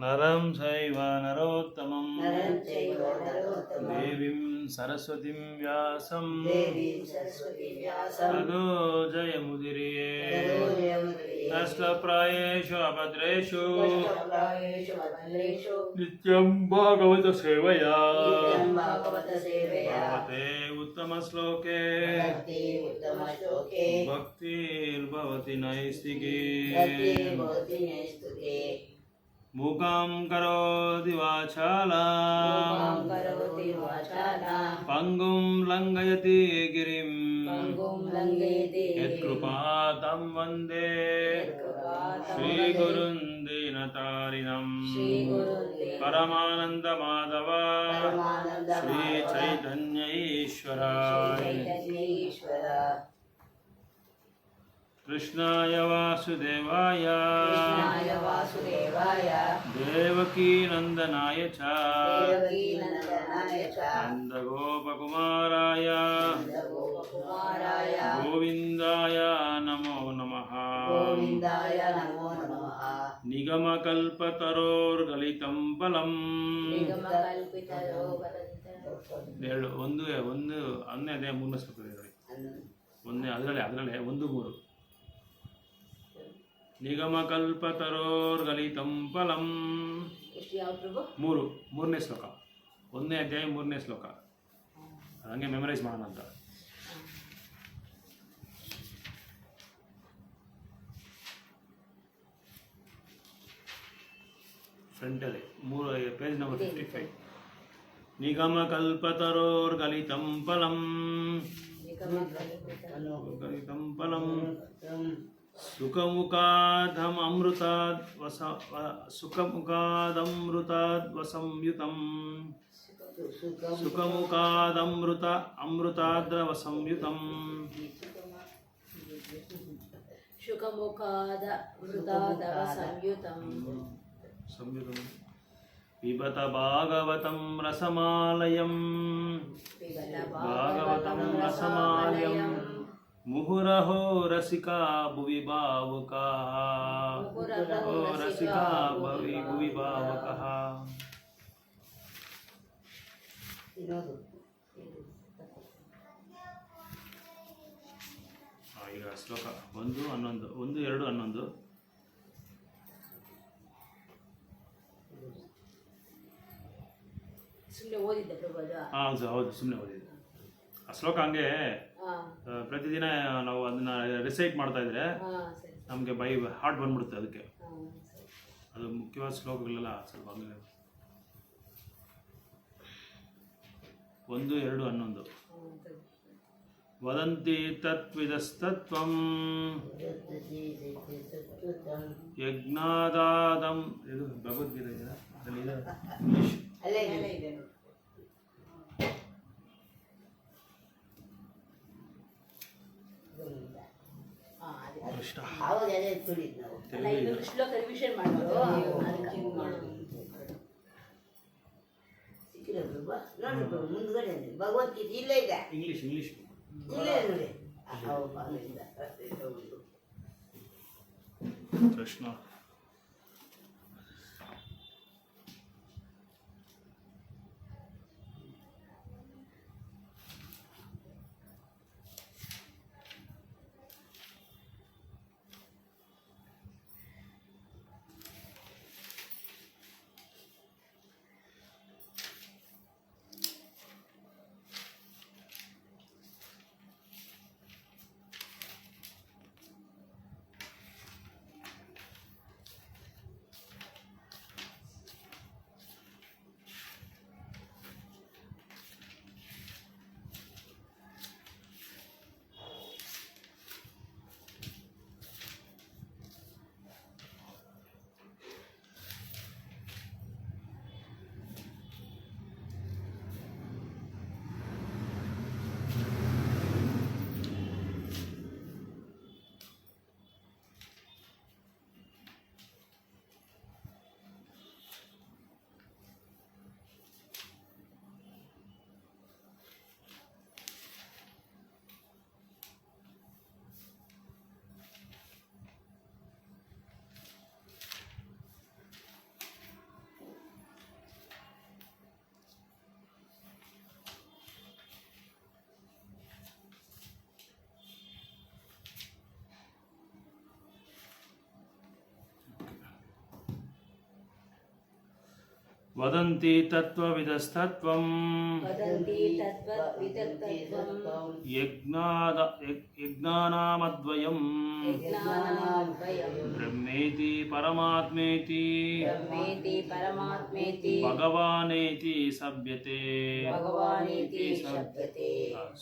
ನರಂ ಚೈವ ನರೋತ್ತಮಂ ದೇವೀಂ ಸರಸ್ವತಿಂ ವ್ಯಾಸಂ ತದೋ ಜಯಮುದಿರಿಯೇ ನಷ್ಟಪ್ರಾಯೇಷು ಅಭದ್ರೇಷು ನಿತ್ಯಂ ಭಾಗವತ ಸೇವಯಾ ಭವತೆ ಉತ್ತಮ ಶ್ಲೋಕೆ ಭಕ್ತಿರ್ಭವತಿ ನೈಸ್ತಿಕೇ ಮೂಕಂ ಕರೋತಿ ವಾಚಾಲಾಂ ಪಂಗುಂ ಲಂಘಯತಿ ಗಿರಿಂ ಯತ್ಕೃಪಾತಂ ವಂದೇ ಶ್ರೀಗುರುಂ ದೀನತಾರಿಣಂ ಪರಮಾನಂದ ಮಾಧವ ಶ್ರೀ ಚೈತನ್ಯ ಈಶ್ವರಾಯ ಕೃಷ್ಣಾಯ ವಾಸುದೇವಾಯ ದೇವಕೀ ನಂದನಾಯ ಚ ನಂದಗೋಪಕುಮಾರಾಯ ಗೋವಿಂದಾಯ ನಮೋ ನಮಃ ನಿಗಮಕಲ್ಪತರೋರ್ಗಲಿತಂ ಫಲಂ ಎರಡು ಒಂದು ಅದೇ ಮೂರನೇ ಶ್ಲೋಕ ನೋಡಿ ಒಂದೇ ಅದರಲ್ಲೇ ಒಂದು ಮೂರು ನಿಗಮಕಲ್ಪತರೋರ್ಗಲಿತಂ ಫಲಂ ಮೂರನೇ ಶ್ಲೋಕ ಒಂದನೇ ಅಧ್ಯಾಯ ಮೂರನೇ ಶ್ಲೋಕ ಹಂಗೆ ಮೆಮರೈಸ್ ಮಾಡೋಣ ಅಂತ ಫ್ರಂಟಲ್ಲಿ ಪೇಜ್ ನಂಬರ್ 55 ನಿಗಮಕಲ್ಪತರೋರ್ಗಲಿತಂ ಫಲಂ ಸುಖಮುಖಾದಮೃತಾದ್ವಸಂಯುತಂ ಅಮೃತಾದ್ರವಸಂಯುತಂ ಸಂಯುತಂ ಪಿಬತ ಭಾಗವತಂ ರಸಮಾಲಯಂ ಮುಹುರಹೋ ರಸಿಕಾ ಭುವಿ ಭಾವುಕಾಃ ಈಗ ಶ್ಲೋಕ 1, 11 1, 2, 11 ಹೌದು ಸುಮ್ಮನೆ ಓದಿದ್ದೆ ಆ ಶ್ಲೋಕ ಹಂಗೆ ಪ್ರತಿದಿನ ನಾವು ಅದನ್ನ ರಿಸೈಟ್ ಮಾಡ್ತಾ ಇದ್ರೆ ನಮಗೆ ಬೈ ಹಾರ್ಟ್ ಬಂದ್ಬಿಡುತ್ತೆ. ಅದಕ್ಕೆ ಅದು ಮುಖ್ಯವಾದ ಶ್ಲೋಕಗಳೆಲ್ಲ ಸ್ವಲ್ಪ ಹಂಗೆ 1, 2, 11 ವದಂತಿ ತತ್ವಿದಸ್ತತ್ವಂ ಯಜ್ಞಾದಾದಂ ಇದು ಭಗವದ್ಗೀತೆ ಇದೆಯಾ ಭಗವದ್ಗೀತೆ ಇಲ್ಲೇ ಇದೆ ಇಂಗ್ಲಿಷ್ ಕೃಷ್ಣ ವದಂತಿ ತತ್ವವಿದಸ್ತತ್ವಂ ಯಜ್ಞಾನಾಮದ್ವಯಂ ಬ್ರಹ್ಮೇತಿ ಪರಮಾತ್ಮೇತಿ ಭಗವಾನೇತಿ ಸಭ್ಯತೆ.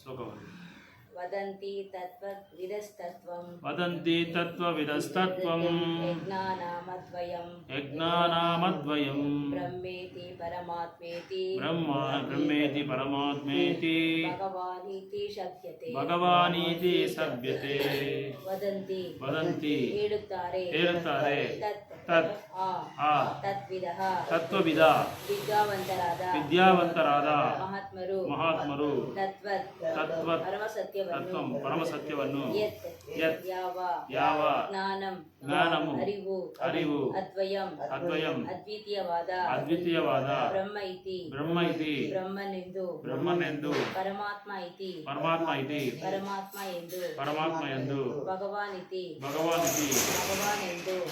ಶ್ಲೋಕವನ್ನು ವದಂತಿ ತತ್ವವಿದಸ್ತತ್ವಂ ಯಜ್ಞಾನಾಮದ್ವಯಂ ಬ್ರಹ್ಮೇತಿ ಪರಮಾತ್ಮೇತಿ ಭಗವಾನೀತಿ ಸಭ್ಯತೆ. ವದಂತಿ ಹೇಳುತ್ತಾರೆ ತತ್ ತತ್ವವಿದ ವಿದ್ಯಾವಂತರಾದ ಮಹಾತ್ಮರು ತತ್ವತ್ ಪರಮಸತ್ಯವನ್ನು ಯಾವ ಜ್ಞಾನము ಅರಿವು ಅದ್ವಯಂ ಅದ್ವಿತೀಯವಾದ ಬ್ರಹ್ಮ ಇತಿ ಬ್ರಹ್ಮನೆಂದು ಪರಮಾತ್ಮ ಎಂದು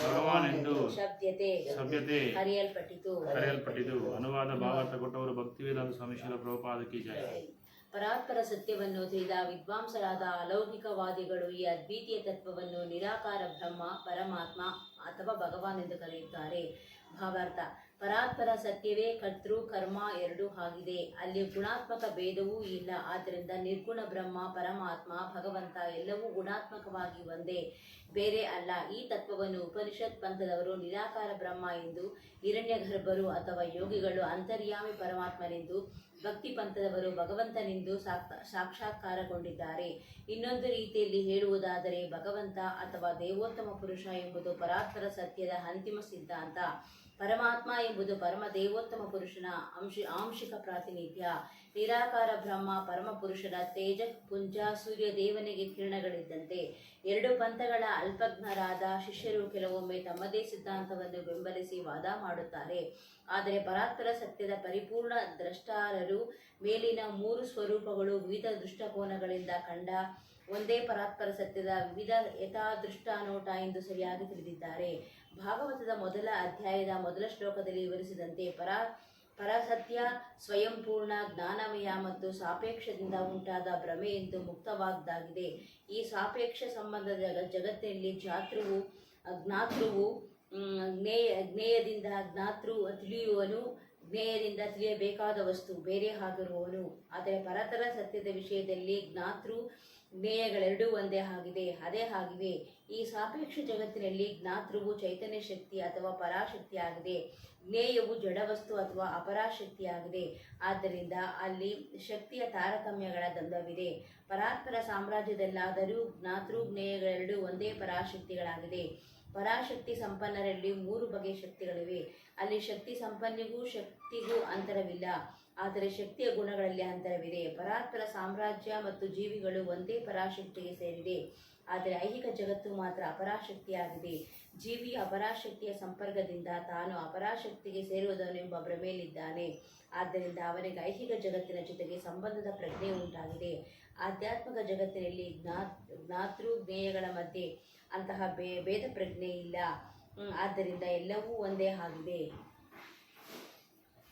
ಭಗವಾನೆಂದು ಸಭ್ಯತೆ ಕರೆಯಲ್ಪಟ್ಟಿತು. ಅನುವಾದ ಭಾವಾರ್ಥ ಕೊಟ್ಟವರು ಭಕ್ತಿವೇದಾಂತ ಸ್ವಾಮಿ ಶ್ರೀಲ ಪ್ರಭುಪಾದ ಕಿ ಜಯ. ಪರಾತ್ಪರ ಸತ್ಯವನ್ನು ತಿಳಿದ ವಿದ್ವಾಂಸರಾದ ಅಲೌಕಿಕವಾದಿಗಳು ಈ ಅದ್ವಿತೀಯ ತತ್ವವನ್ನು ನಿರಾಕಾರ ಬ್ರಹ್ಮ, ಪರಮಾತ್ಮ ಅಥವಾ ಭಗವಾನ್ ಎಂದು ಕರೆಯುತ್ತಾರೆ. ಭಾವಾರ್ಥ: ಪರಾತ್ಪರ ಸತ್ಯವೇ ಕರ್ತೃ ಕರ್ಮ ಎರಡೂ ಆಗಿದೆ. ಅಲ್ಲಿ ಗುಣಾತ್ಮಕ ಭೇದವೂ ಇಲ್ಲ. ಆದ್ದರಿಂದ ನಿರ್ಗುಣ ಬ್ರಹ್ಮ, ಪರಮಾತ್ಮ, ಭಗವಂತ ಎಲ್ಲವೂ ಗುಣಾತ್ಮಕವಾಗಿ ಒಂದೇ, ಬೇರೆ ಅಲ್ಲ. ಈ ತತ್ವವನ್ನು ಉಪನಿಷತ್ ಪಂಥದವರು ನಿರಾಕಾರ ಬ್ರಹ್ಮ ಎಂದು, ಹಿರಣ್ಯಗರ್ಭರು ಅಥವಾ ಯೋಗಿಗಳು ಅಂತರ್ಯಾಮಿ ಪರಮಾತ್ಮನೆಂದು, ಭಕ್ತಿ ಪಂಥದವರು ಭಗವಂತನೆಂದು ಸಾಕ್ಷಾತ್ಕಾರಗೊಂಡಿದ್ದಾರೆ. ಇನ್ನೊಂದು ರೀತಿಯಲ್ಲಿ ಹೇಳುವುದಾದರೆ ಭಗವಂತ ಅಥವಾ ದೇವೋತ್ತಮ ಪುರುಷ ಎಂಬುದು ಪರಾತ್ಪರ ಸತ್ಯದ ಅಂತಿಮ ಸಿದ್ಧಾಂತ. ಪರಮಾತ್ಮ ಎಂಬುದು ಪರಮ ದೇವೋತ್ತಮ ಪುರುಷನ ಆಂಶಿಕ ಪ್ರಾತಿನಿಧ್ಯ. ನಿರಾಕಾರ ಬ್ರಹ್ಮ ಪರಮ ಪುರುಷನ ತೇಜ ಪುಂಜ ಸೂರ್ಯ ದೇವನಿಗೆ ಕಿರಣಗಳಿದ್ದಂತೆ. ಎರಡು ಪಂಥಗಳ ಅಲ್ಪಜ್ಞರಾದ ಶಿಷ್ಯರು ಕೆಲವೊಮ್ಮೆ ತಮ್ಮದೇ ಸಿದ್ಧಾಂತವನ್ನು ಬೆಂಬಲಿಸಿ ವಾದ ಮಾಡುತ್ತಾರೆ. ಆದರೆ ಪರಾತ್ಪರ ಸತ್ಯದ ಪರಿಪೂರ್ಣ ದ್ರಷ್ಟಾರರು ಮೇಲಿನ ಮೂರು ಸ್ವರೂಪಗಳು ವಿವಿಧ ದೃಷ್ಟಕೋನಗಳಿಂದ ಕಂಡ ಒಂದೇ ಪರಾತ್ಪರ ಸತ್ಯದ ವಿವಿಧ ಯಥಾದೃಷ್ಟಾನೋಟ ಎಂದು ಸರಿಯಾಗಿ ತಿಳಿದಿದ್ದಾರೆ. ಭಾಗವತದ ಮೊದಲ ಅಧ್ಯಾಯದ ಮೊದಲ ಶ್ಲೋಕದಲ್ಲಿ ವಿವರಿಸಿದಂತೆ ಪರಸತ್ಯ ಸ್ವಯಂಪೂರ್ಣ, ಜ್ಞಾನಮಯ ಮತ್ತು ಸಾಪೇಕ್ಷದಿಂದ ಉಂಟಾದ ಭ್ರಮೆ ಎಂದು ಮುಕ್ತವಾದ್ದಾಗಿದೆ. ಈ ಸಾಪೇಕ್ಷ ಸಂಬಂಧದ ಜಗತ್ತಿನಲ್ಲಿ ಜ್ಞಾತೃವು ಜ್ಞೇಯದಿಂದ ಜ್ಞಾತೃ ತಿಳಿಯುವನು, ಜ್ಞೇಯದಿಂದ ತಿಳಿಯಬೇಕಾದ ವಸ್ತು ಬೇರೆ ಆಗಿರುವವನು. ಆದರೆ ಪರತರ ಸತ್ಯದ ವಿಷಯದಲ್ಲಿ ಜ್ಞಾತೃ ಜ್ಞೇಯಗಳೆರಡೂ ಅದೇ ಆಗಿವೆ. ಈ ಸಾಪೇಕ್ಷ ಜಗತ್ತಿನಲ್ಲಿ ಜ್ಞಾತೃವು ಚೈತನ್ಯ ಶಕ್ತಿ ಅಥವಾ ಪರಾಶಕ್ತಿಯಾಗಿದೆ, ಜ್ಞೇಯವು ಜಡವಸ್ತು ಅಥವಾ ಅಪರಾಶಕ್ತಿಯಾಗಿದೆ. ಆದ್ದರಿಂದ ಅಲ್ಲಿ ಶಕ್ತಿಯ ತಾರತಮ್ಯಗಳ ದ್ವಂದ್ವವಿದೆ. ಪರಾತ್ಪರ ಸಾಮ್ರಾಜ್ಯದಲ್ಲಾದರೂ ಜ್ಞಾತೃ ಜ್ಞೇಯಗಳೆರಡೂ ಒಂದೇ ಪರಾಶಕ್ತಿಗಳಾಗಿದೆ. ಪರಾಶಕ್ತಿ ಸಂಪನ್ನರಲ್ಲಿ ಮೂರು ಬಗೆಯ ಶಕ್ತಿಗಳಿವೆ. ಅಲ್ಲಿ ಶಕ್ತಿ ಸಂಪನ್ನಿಗೂ ಶಕ್ತಿಗೂ ಅಂತರವಿಲ್ಲ, ಆದರೆ ಶಕ್ತಿಯ ಗುಣಗಳಲ್ಲಿ ಅಂತರವಿದೆ. ಪರಾತ್ಪರ ಸಾಮ್ರಾಜ್ಯ ಮತ್ತು ಜೀವಿಗಳು ಒಂದೇ ಪರಾಶಕ್ತಿಗೆ ಸೇರಿದೆ, ಆದರೆ ಐಹಿಕ ಜಗತ್ತು ಮಾತ್ರ ಅಪರಾಶಕ್ತಿಯಾಗಿದೆ. ಜೀವಿ ಅಪರಾಶಕ್ತಿಯ ಸಂಪರ್ಕದಿಂದ ತಾನು ಅಪರಾಶಕ್ತಿಗೆ ಸೇರುವುದನೆಂಬ ಭ್ರಮೆಯಲ್ಲಿದ್ದಾನೆ. ಆದ್ದರಿಂದ ಅವನಿಗೆ ಐಹಿಕ ಜಗತ್ತಿನ ಜೊತೆಗೆ ಸಂಬಂಧದ ಪ್ರಜ್ಞೆ ಉಂಟಾಗಿದೆ. ಆಧ್ಯಾತ್ಮಿಕ ಜಗತ್ತಿನಲ್ಲಿ ಜ್ಞಾತೃ ಜ್ಞೇಯಗಳ ಮಧ್ಯೆ ಅಂತಹ ಭೇದ ಪ್ರಜ್ಞೆ ಇಲ್ಲ. ಆದ್ದರಿಂದ ಎಲ್ಲವೂ ಒಂದೇ ಆಗಿದೆ.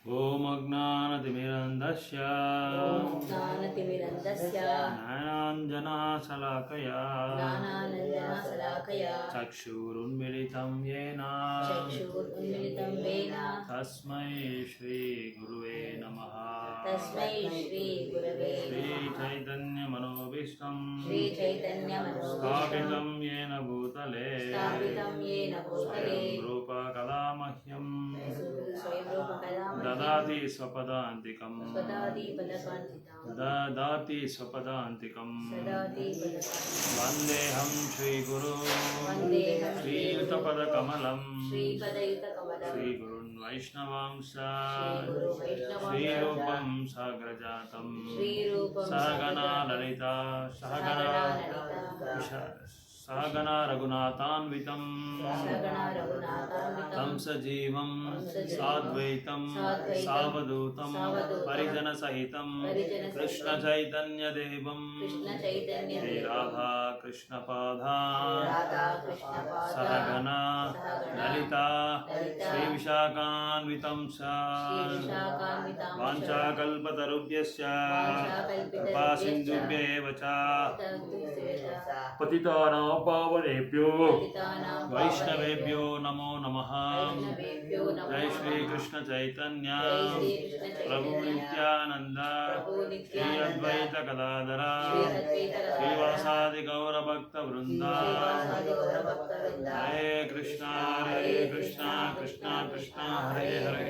ಓಂ ಅಜ್ಞಾನತಿಮಿರಂಧಸ್ಯ ಜ್ಞಾನಾಂಜನಶಲಾಕಯ ಚಕ್ಷುರುನ್ಮಿಲಿತಂ ಯೇನ ತಸ್ಮೈ ಶ್ರೀ ಗುರುವೇ ನಮಃ. ಶ್ರೀ ಚೈತನ್ಯ ಮನೋಭೀಷ್ಟಂ ಸ್ಥಾಪಿತಂ ಯೇನ ಭೂತಲೆ ರೂಪ ಕಲಾ ಮಹ್ಯಂ ದದಾತಿ ಸ್ವಪದಾಂತಿಕಂ ವಂದೇಹಂ ಶ್ರೀಗುರು ಶ್ರೀಯುತಪದಕಮಲಂ ಶ್ರೀಗುರುನ್ ವೈಷ್ಣವಾಂಶ ಶ್ರೀರೂಪಂ ಸಾಗ್ರಜಾತಂ ಸಹಗಣಾ ಲಲಿತಾ ಸಹಗಣಾ ರಘುನಾಥಾನ್ವಿತಂ ತಂ ಹಂಸಜೀವಂ ಸಾದ್ವೈತಂ ಸಾವಧೂತಂ ಪರಿಜನ ಸಹಿತಂ ಕೃಷ್ಣ ಚೈತನ್ಯ ದೇವಂ ಶ್ರೀ ರಾಧಾ ಕೃಷ್ಣ ಪಾದಾ ಸಹಗಣ ಲಲಿತಾ ಶ್ರೀ ವಿಶಾಖಾನ್ವಿತಂ ವಾಂಛಾಕಲ್ಪತರುಭ್ಯಶ್ಚ ಕೃಪಾ ಸಿಂಧುಭ್ಯ ಏವ ಚ ಪತಿತಾನಾಂ ಪಾವನೇಭ್ಯೋ ವೈಷ್ಣವೇಭ್ಯೋ ನಮೋ ನಮಃ ಜೈ ಶ್ರೀ ಕೃಷ್ಣ ಚೈತನ್ಯ ಪ್ರಭು ನಿತ್ಯಾನಂದ ಶ್ರೀ ಅದ್ವೈತ ಗದಾಧರ ಶ್ರೀವಾಸಾದಿ ಗೌರ ಭಕ್ತ ವೃಂದ ಹರೇ ಕೃಷ್ಣ ಕೃಷ್ಣ ಕೃಷ್ಣ ಹರೇ ಹರೇ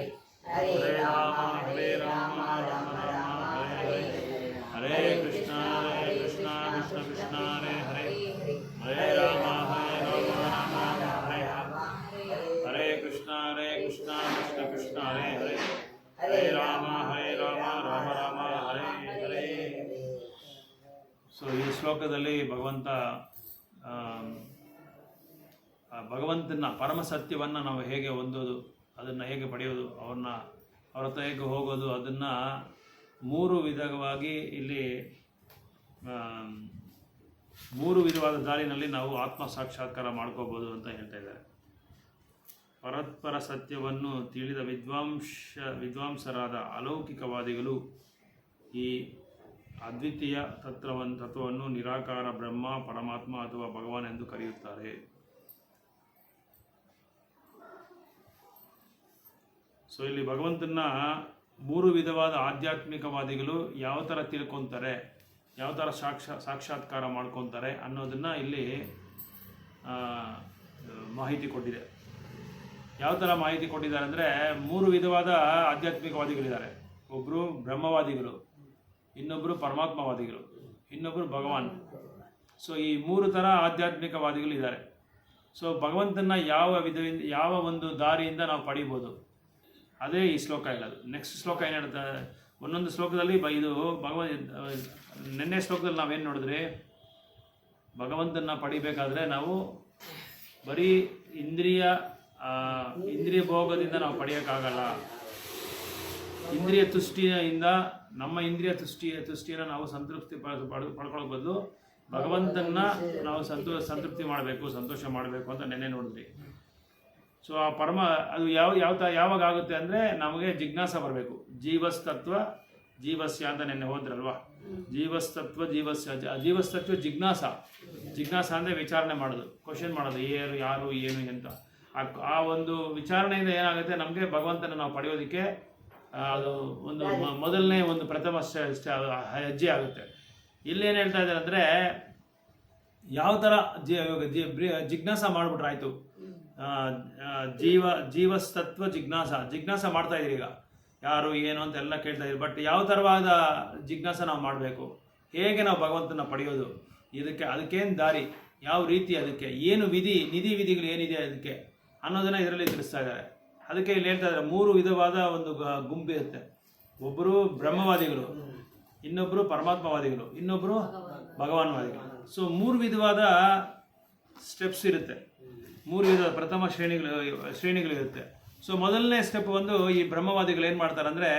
ಹರೇ ರಾಮ ರಾಮ ರಾಮ ಹರೇ ಹರೇ ಕೃಷ್ಣ ಕೃಷ್ಣ ಕೃಷ್ಣ ಹರೇ ಹರೇ ಹರೇ ರಾಮ ರಾಮ ಹರೇ ಹರೇ ಕೃಷ್ಣ ಕೃಷ್ಣ ಕೃಷ್ಣ ಹರೇ ಹರೇ ಹರೇ ರಾಮ ರಾಮ ರಾಮ ಹರೇ ಹರೇ. ಸೊ ಈ ಶ್ಲೋಕದಲ್ಲಿ ಭಗವಂತನ ಪರಮ ಸತ್ಯವನ್ನು ನಾವು ಹೇಗೆ ಹೊಂದೋದು, ಅದನ್ನು ಹೇಗೆ ಪಡೆಯೋದು, ಅವ್ರ ಹತ್ರ ಹೇಗೆ ಹೋಗೋದು, ಅದನ್ನು 3 ವಿಧವಾಗಿ ಇಲ್ಲಿ 3 ವಿಧವಾದ ದಾರಿನಲ್ಲಿ ನಾವು ಆತ್ಮ ಸಾಕ್ಷಾತ್ಕಾರ ಮಾಡ್ಕೋಬೋದು ಅಂತ ಹೇಳ್ತಾ ಇದ್ದಾರೆ. ಪರಸ್ಪರ ಸತ್ಯವನ್ನು ತಿಳಿದ ವಿದ್ವಾಂಸರಾದ ಅಲೌಕಿಕವಾದಿಗಳು ಈ ಅದ್ವಿತೀಯ ತತ್ವವನ್ನು ನಿರಾಕಾರ ಬ್ರಹ್ಮ, ಪರಮಾತ್ಮ ಅಥವಾ ಭಗವಾನ್ ಎಂದು ಕರೆಯುತ್ತಾರೆ. ಸೊ ಇಲ್ಲಿ ಭಗವಂತನ 3 ವಿಧವಾದ ಆಧ್ಯಾತ್ಮಿಕವಾದಿಗಳು ಯಾವ ಥರ ತಿಳ್ಕೊತಾರೆ, ಯಾವ ಥರ ಸಾಕ್ಷಾತ್ಕಾರ ಮಾಡ್ಕೊತಾರೆ ಅನ್ನೋದನ್ನು ಇಲ್ಲಿ ಮಾಹಿತಿ ಕೊಟ್ಟಿದೆ. ಯಾವ ಥರ ಮಾಹಿತಿ ಕೊಟ್ಟಿದ್ದಾರೆ ಅಂದರೆ 3 ವಿಧವಾದ ಆಧ್ಯಾತ್ಮಿಕವಾದಿಗಳಿದ್ದಾರೆ. ಒಬ್ಬರು ಬ್ರಹ್ಮವಾದಿಗಳು, ಇನ್ನೊಬ್ಬರು ಪರಮಾತ್ಮವಾದಿಗಳು, ಇನ್ನೊಬ್ಬರು ಭಗವಾನ್. ಸೊ ಈ 3 ಥರ ಆಧ್ಯಾತ್ಮಿಕವಾದಿಗಳು ಇದ್ದಾರೆ. ಸೊ ಭಗವಂತನ ಯಾವ ಒಂದು ದಾರಿಯಿಂದ ನಾವು ಪಡಿಬೋದು, ಅದೇ ಈ ಶ್ಲೋಕ ಹೇಳೋದು. ನೆಕ್ಸ್ಟ್ ಶ್ಲೋಕ ಏನು ಹೇಳ್ತಾ, ಒಂದೊಂದು ಶ್ಲೋಕದಲ್ಲಿ ಇದು ನಿನ್ನೆ ಶ್ಲೋಕದಲ್ಲಿ ನಾವೇನು ನೋಡಿದ್ರಿ, ಭಗವಂತನ ಪಡಿಬೇಕಾದ್ರೆ ನಾವು ಬರೀ ಇಂದ್ರಿಯ ಭೋಗದಿಂದ ನಾವು ಪಡೆಯೋಕ್ಕಾಗಲ್ಲ. ಇಂದ್ರಿಯ ತುಷ್ಟಿಯಿಂದ ನಮ್ಮ ಇಂದ್ರಿಯ ತುಷ್ಟಿಯನ್ನು ನಾವು ಸಂತೃಪ್ತಿ ಪಡ್ಕೊಳ್ಳೋ ಬದಲು ಭಗವಂತನ ನಾವು ಸಂತೃಪ್ತಿ ಮಾಡಬೇಕು, ಸಂತೋಷ ಮಾಡಬೇಕು ಅಂತ ನೆನ್ನೆ ನೋಡಿದ್ರಿ. ಸೊ ಆ ಅದು ಯಾವಾಗ ಆಗುತ್ತೆ ಅಂದರೆ ನಮಗೆ ಜಿಜ್ಞಾಸ ಬರಬೇಕು. ಜೀವಸ್ಯ ಅಂತ ನೆನ್ನೆ ಹೋದ್ರಲ್ವಾ, ಜೀವಸ್ತತ್ವ ಜಿಜ್ಞಾಸ ಅಂದರೆ ವಿಚಾರಣೆ ಮಾಡೋದು, ಕ್ವಶನ್ ಮಾಡೋದು, ಯಾರು ಏನು ಅಂತ. ಆ ಒಂದು ವಿಚಾರಣೆಯಿಂದ ಏನಾಗುತ್ತೆ, ನಮಗೆ ಭಗವಂತನ ನಾವು ಪಡೆಯೋದಕ್ಕೆ ಅದು ಒಂದು ಮೊದಲನೇ ಒಂದು ಪ್ರಥಮ ಹೆಜ್ಜೆ ಆಗುತ್ತೆ. ಇಲ್ಲೇನು ಹೇಳ್ತಾ ಇದ್ದಾರೆ ಅಂದರೆ, ಯಾವ ಥರ ಜಿಜ್ಞಾಸ ಮಾಡಿಬಿಟ್ರೆ ಆಯಿತು. ಜೀವಸ್ತತ್ವ ಜಿಜ್ಞಾಸ ಮಾಡ್ತಾ ಇದ್ದೀರಿ. ಈಗ ಯಾರು ಏನು ಅಂತೆಲ್ಲ ಕೇಳ್ತಾ ಇದ್ದೀರಿ. ಬಟ್ ಯಾವ ಥರವಾದ ಜಿಜ್ಞಾಸ ನಾವು ಮಾಡಬೇಕು, ಹೇಗೆ ನಾವು ಭಗವಂತನ ಪಡೆಯೋದು, ಅದಕ್ಕೇನು ದಾರಿ, ಯಾವ ರೀತಿ, ಅದಕ್ಕೆ ಏನು ವಿಧಿಗಳು ಏನಿದೆ ಅದಕ್ಕೆ ಅನ್ನೋದನ್ನು ಇದರಲ್ಲಿ ತಿಳಿಸ್ತಾ ಇದ್ದಾರೆ. ಅದಕ್ಕೆ ಇಲ್ಲಿ ಹೇಳ್ತಾ ಇದ್ದಾರೆ 3 ವಿಧವಾದ ಒಂದು ಗುಂಪು ಇರುತ್ತೆ. ಒಬ್ಬರು ಬ್ರಹ್ಮವಾದಿಗಳು, ಇನ್ನೊಬ್ಬರು ಪರಮಾತ್ಮವಾದಿಗಳು, ಇನ್ನೊಬ್ಬರು ಭಗವಾನ್ವಾದಿಗಳು. ಸೊ 3 ವಿಧವಾದ ಸ್ಟೆಪ್ಸ್ ಇರುತ್ತೆ, 3 ವಿಧದ ಪ್ರಥಮ ಶ್ರೇಣಿಗಳಿರುತ್ತೆ. ಸೊ ಮೊದಲನೇ ಸ್ಟೆಪ್ ಈ ಬ್ರಹ್ಮವಾದಿಗಳು ಏನು ಮಾಡ್ತಾರೆ ಅಂದರೆ,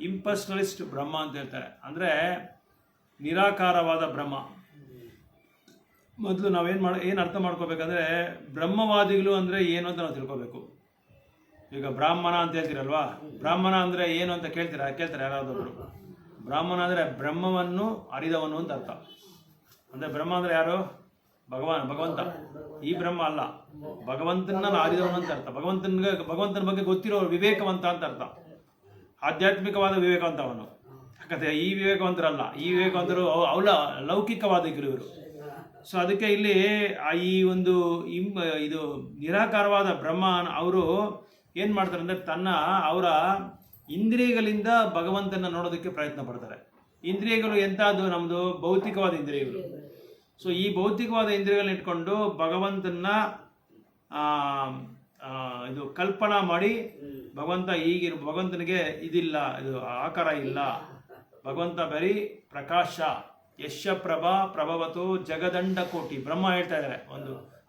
ಇಂಪರ್ಸನಲಿಸ್ಟ್ ಬ್ರಹ್ಮ ಅಂತ ಹೇಳ್ತಾರೆ. ಅಂದರೆ ನಿರಾಕಾರವಾದ ಬ್ರಹ್ಮ. ಮೊದಲು ಏನು ಅರ್ಥ ಮಾಡ್ಕೋಬೇಕಂದ್ರೆ, ಬ್ರಹ್ಮವಾದಿಗಳು ಅಂದರೆ ಏನು ಅಂತ ನಾವು ತಿಳ್ಕೊಬೇಕು. ಈಗ ಬ್ರಾಹ್ಮಣ ಅಂತ ಹೇಳ್ತೀರಲ್ವಾ, ಬ್ರಾಹ್ಮಣ ಅಂದರೆ ಏನು ಅಂತ ಕೇಳ್ತಾರೆ ಯಾರಾದೊಬ್ಬರು. ಬ್ರಾಹ್ಮಣ ಅಂದರೆ ಬ್ರಹ್ಮವನ್ನು ಅರಿದವನು ಅಂತ ಅರ್ಥ. ಅಂದರೆ ಬ್ರಹ್ಮ ಅಂದರೆ ಯಾರು? ಭಗವಂತ. ಈ ಬ್ರಹ್ಮ ಅಲ್ಲ, ಭಗವಂತನ ಅರಿದವನು ಅಂತ ಅರ್ಥ. ಭಗವಂತನ ಬಗ್ಗೆ ಗೊತ್ತಿರೋ ವಿವೇಕವಂತ ಅಂತ ಅರ್ಥ. ಆಧ್ಯಾತ್ಮಿಕವಾದ ವಿವೇಕವಂತ ಅವನು. ಯಾಕಂದರೆ ಈ ವಿವೇಕವಂತರಲ್ಲ, ಈ ವಿವೇಕವಂತರು ಲೌಕಿಕವಾದಿಗಳು ಇವರು. ಸೊ ಅದಕ್ಕೆ ಇಲ್ಲಿ ಈ ಒಂದು ಇದು ನಿರಾಕಾರವಾದ ಬ್ರಹ್ಮ ಅವರು ಏನು ಮಾಡ್ತಾರೆ ಅಂದರೆ, ಅವರ ಇಂದ್ರಿಯಗಳಿಂದ ಭಗವಂತನ ನೋಡೋದಕ್ಕೆ ಪ್ರಯತ್ನ ಪಡ್ತಾರೆ. ಇಂದ್ರಿಯಗಳು ಎಂಥದ್ದು? ನಮ್ಮದು ಭೌತಿಕವಾದ ಇಂದ್ರಿಯಗಳು. ಸೊ ಈ ಭೌತಿಕವಾದ ಇಂದ್ರಿಯಗಳನ್ನ ಇಟ್ಕೊಂಡು ಭಗವಂತನ ಇದು ಕಲ್ಪನಾ ಮಾಡಿ, ಭಗವಂತನಿಗೆ ಇದಿಲ್ಲ, ಇದು ಆಕಾರ ಇಲ್ಲ, ಭಗವಂತ ಬರೀ ಪ್ರಕಾಶ, ಯಶ ಪ್ರಭವತು ಜಗದಂಡ ಕೋಟಿ. ಬ್ರಹ್ಮ ಹೇಳ್ತಾ ಇದ್ದಾರೆ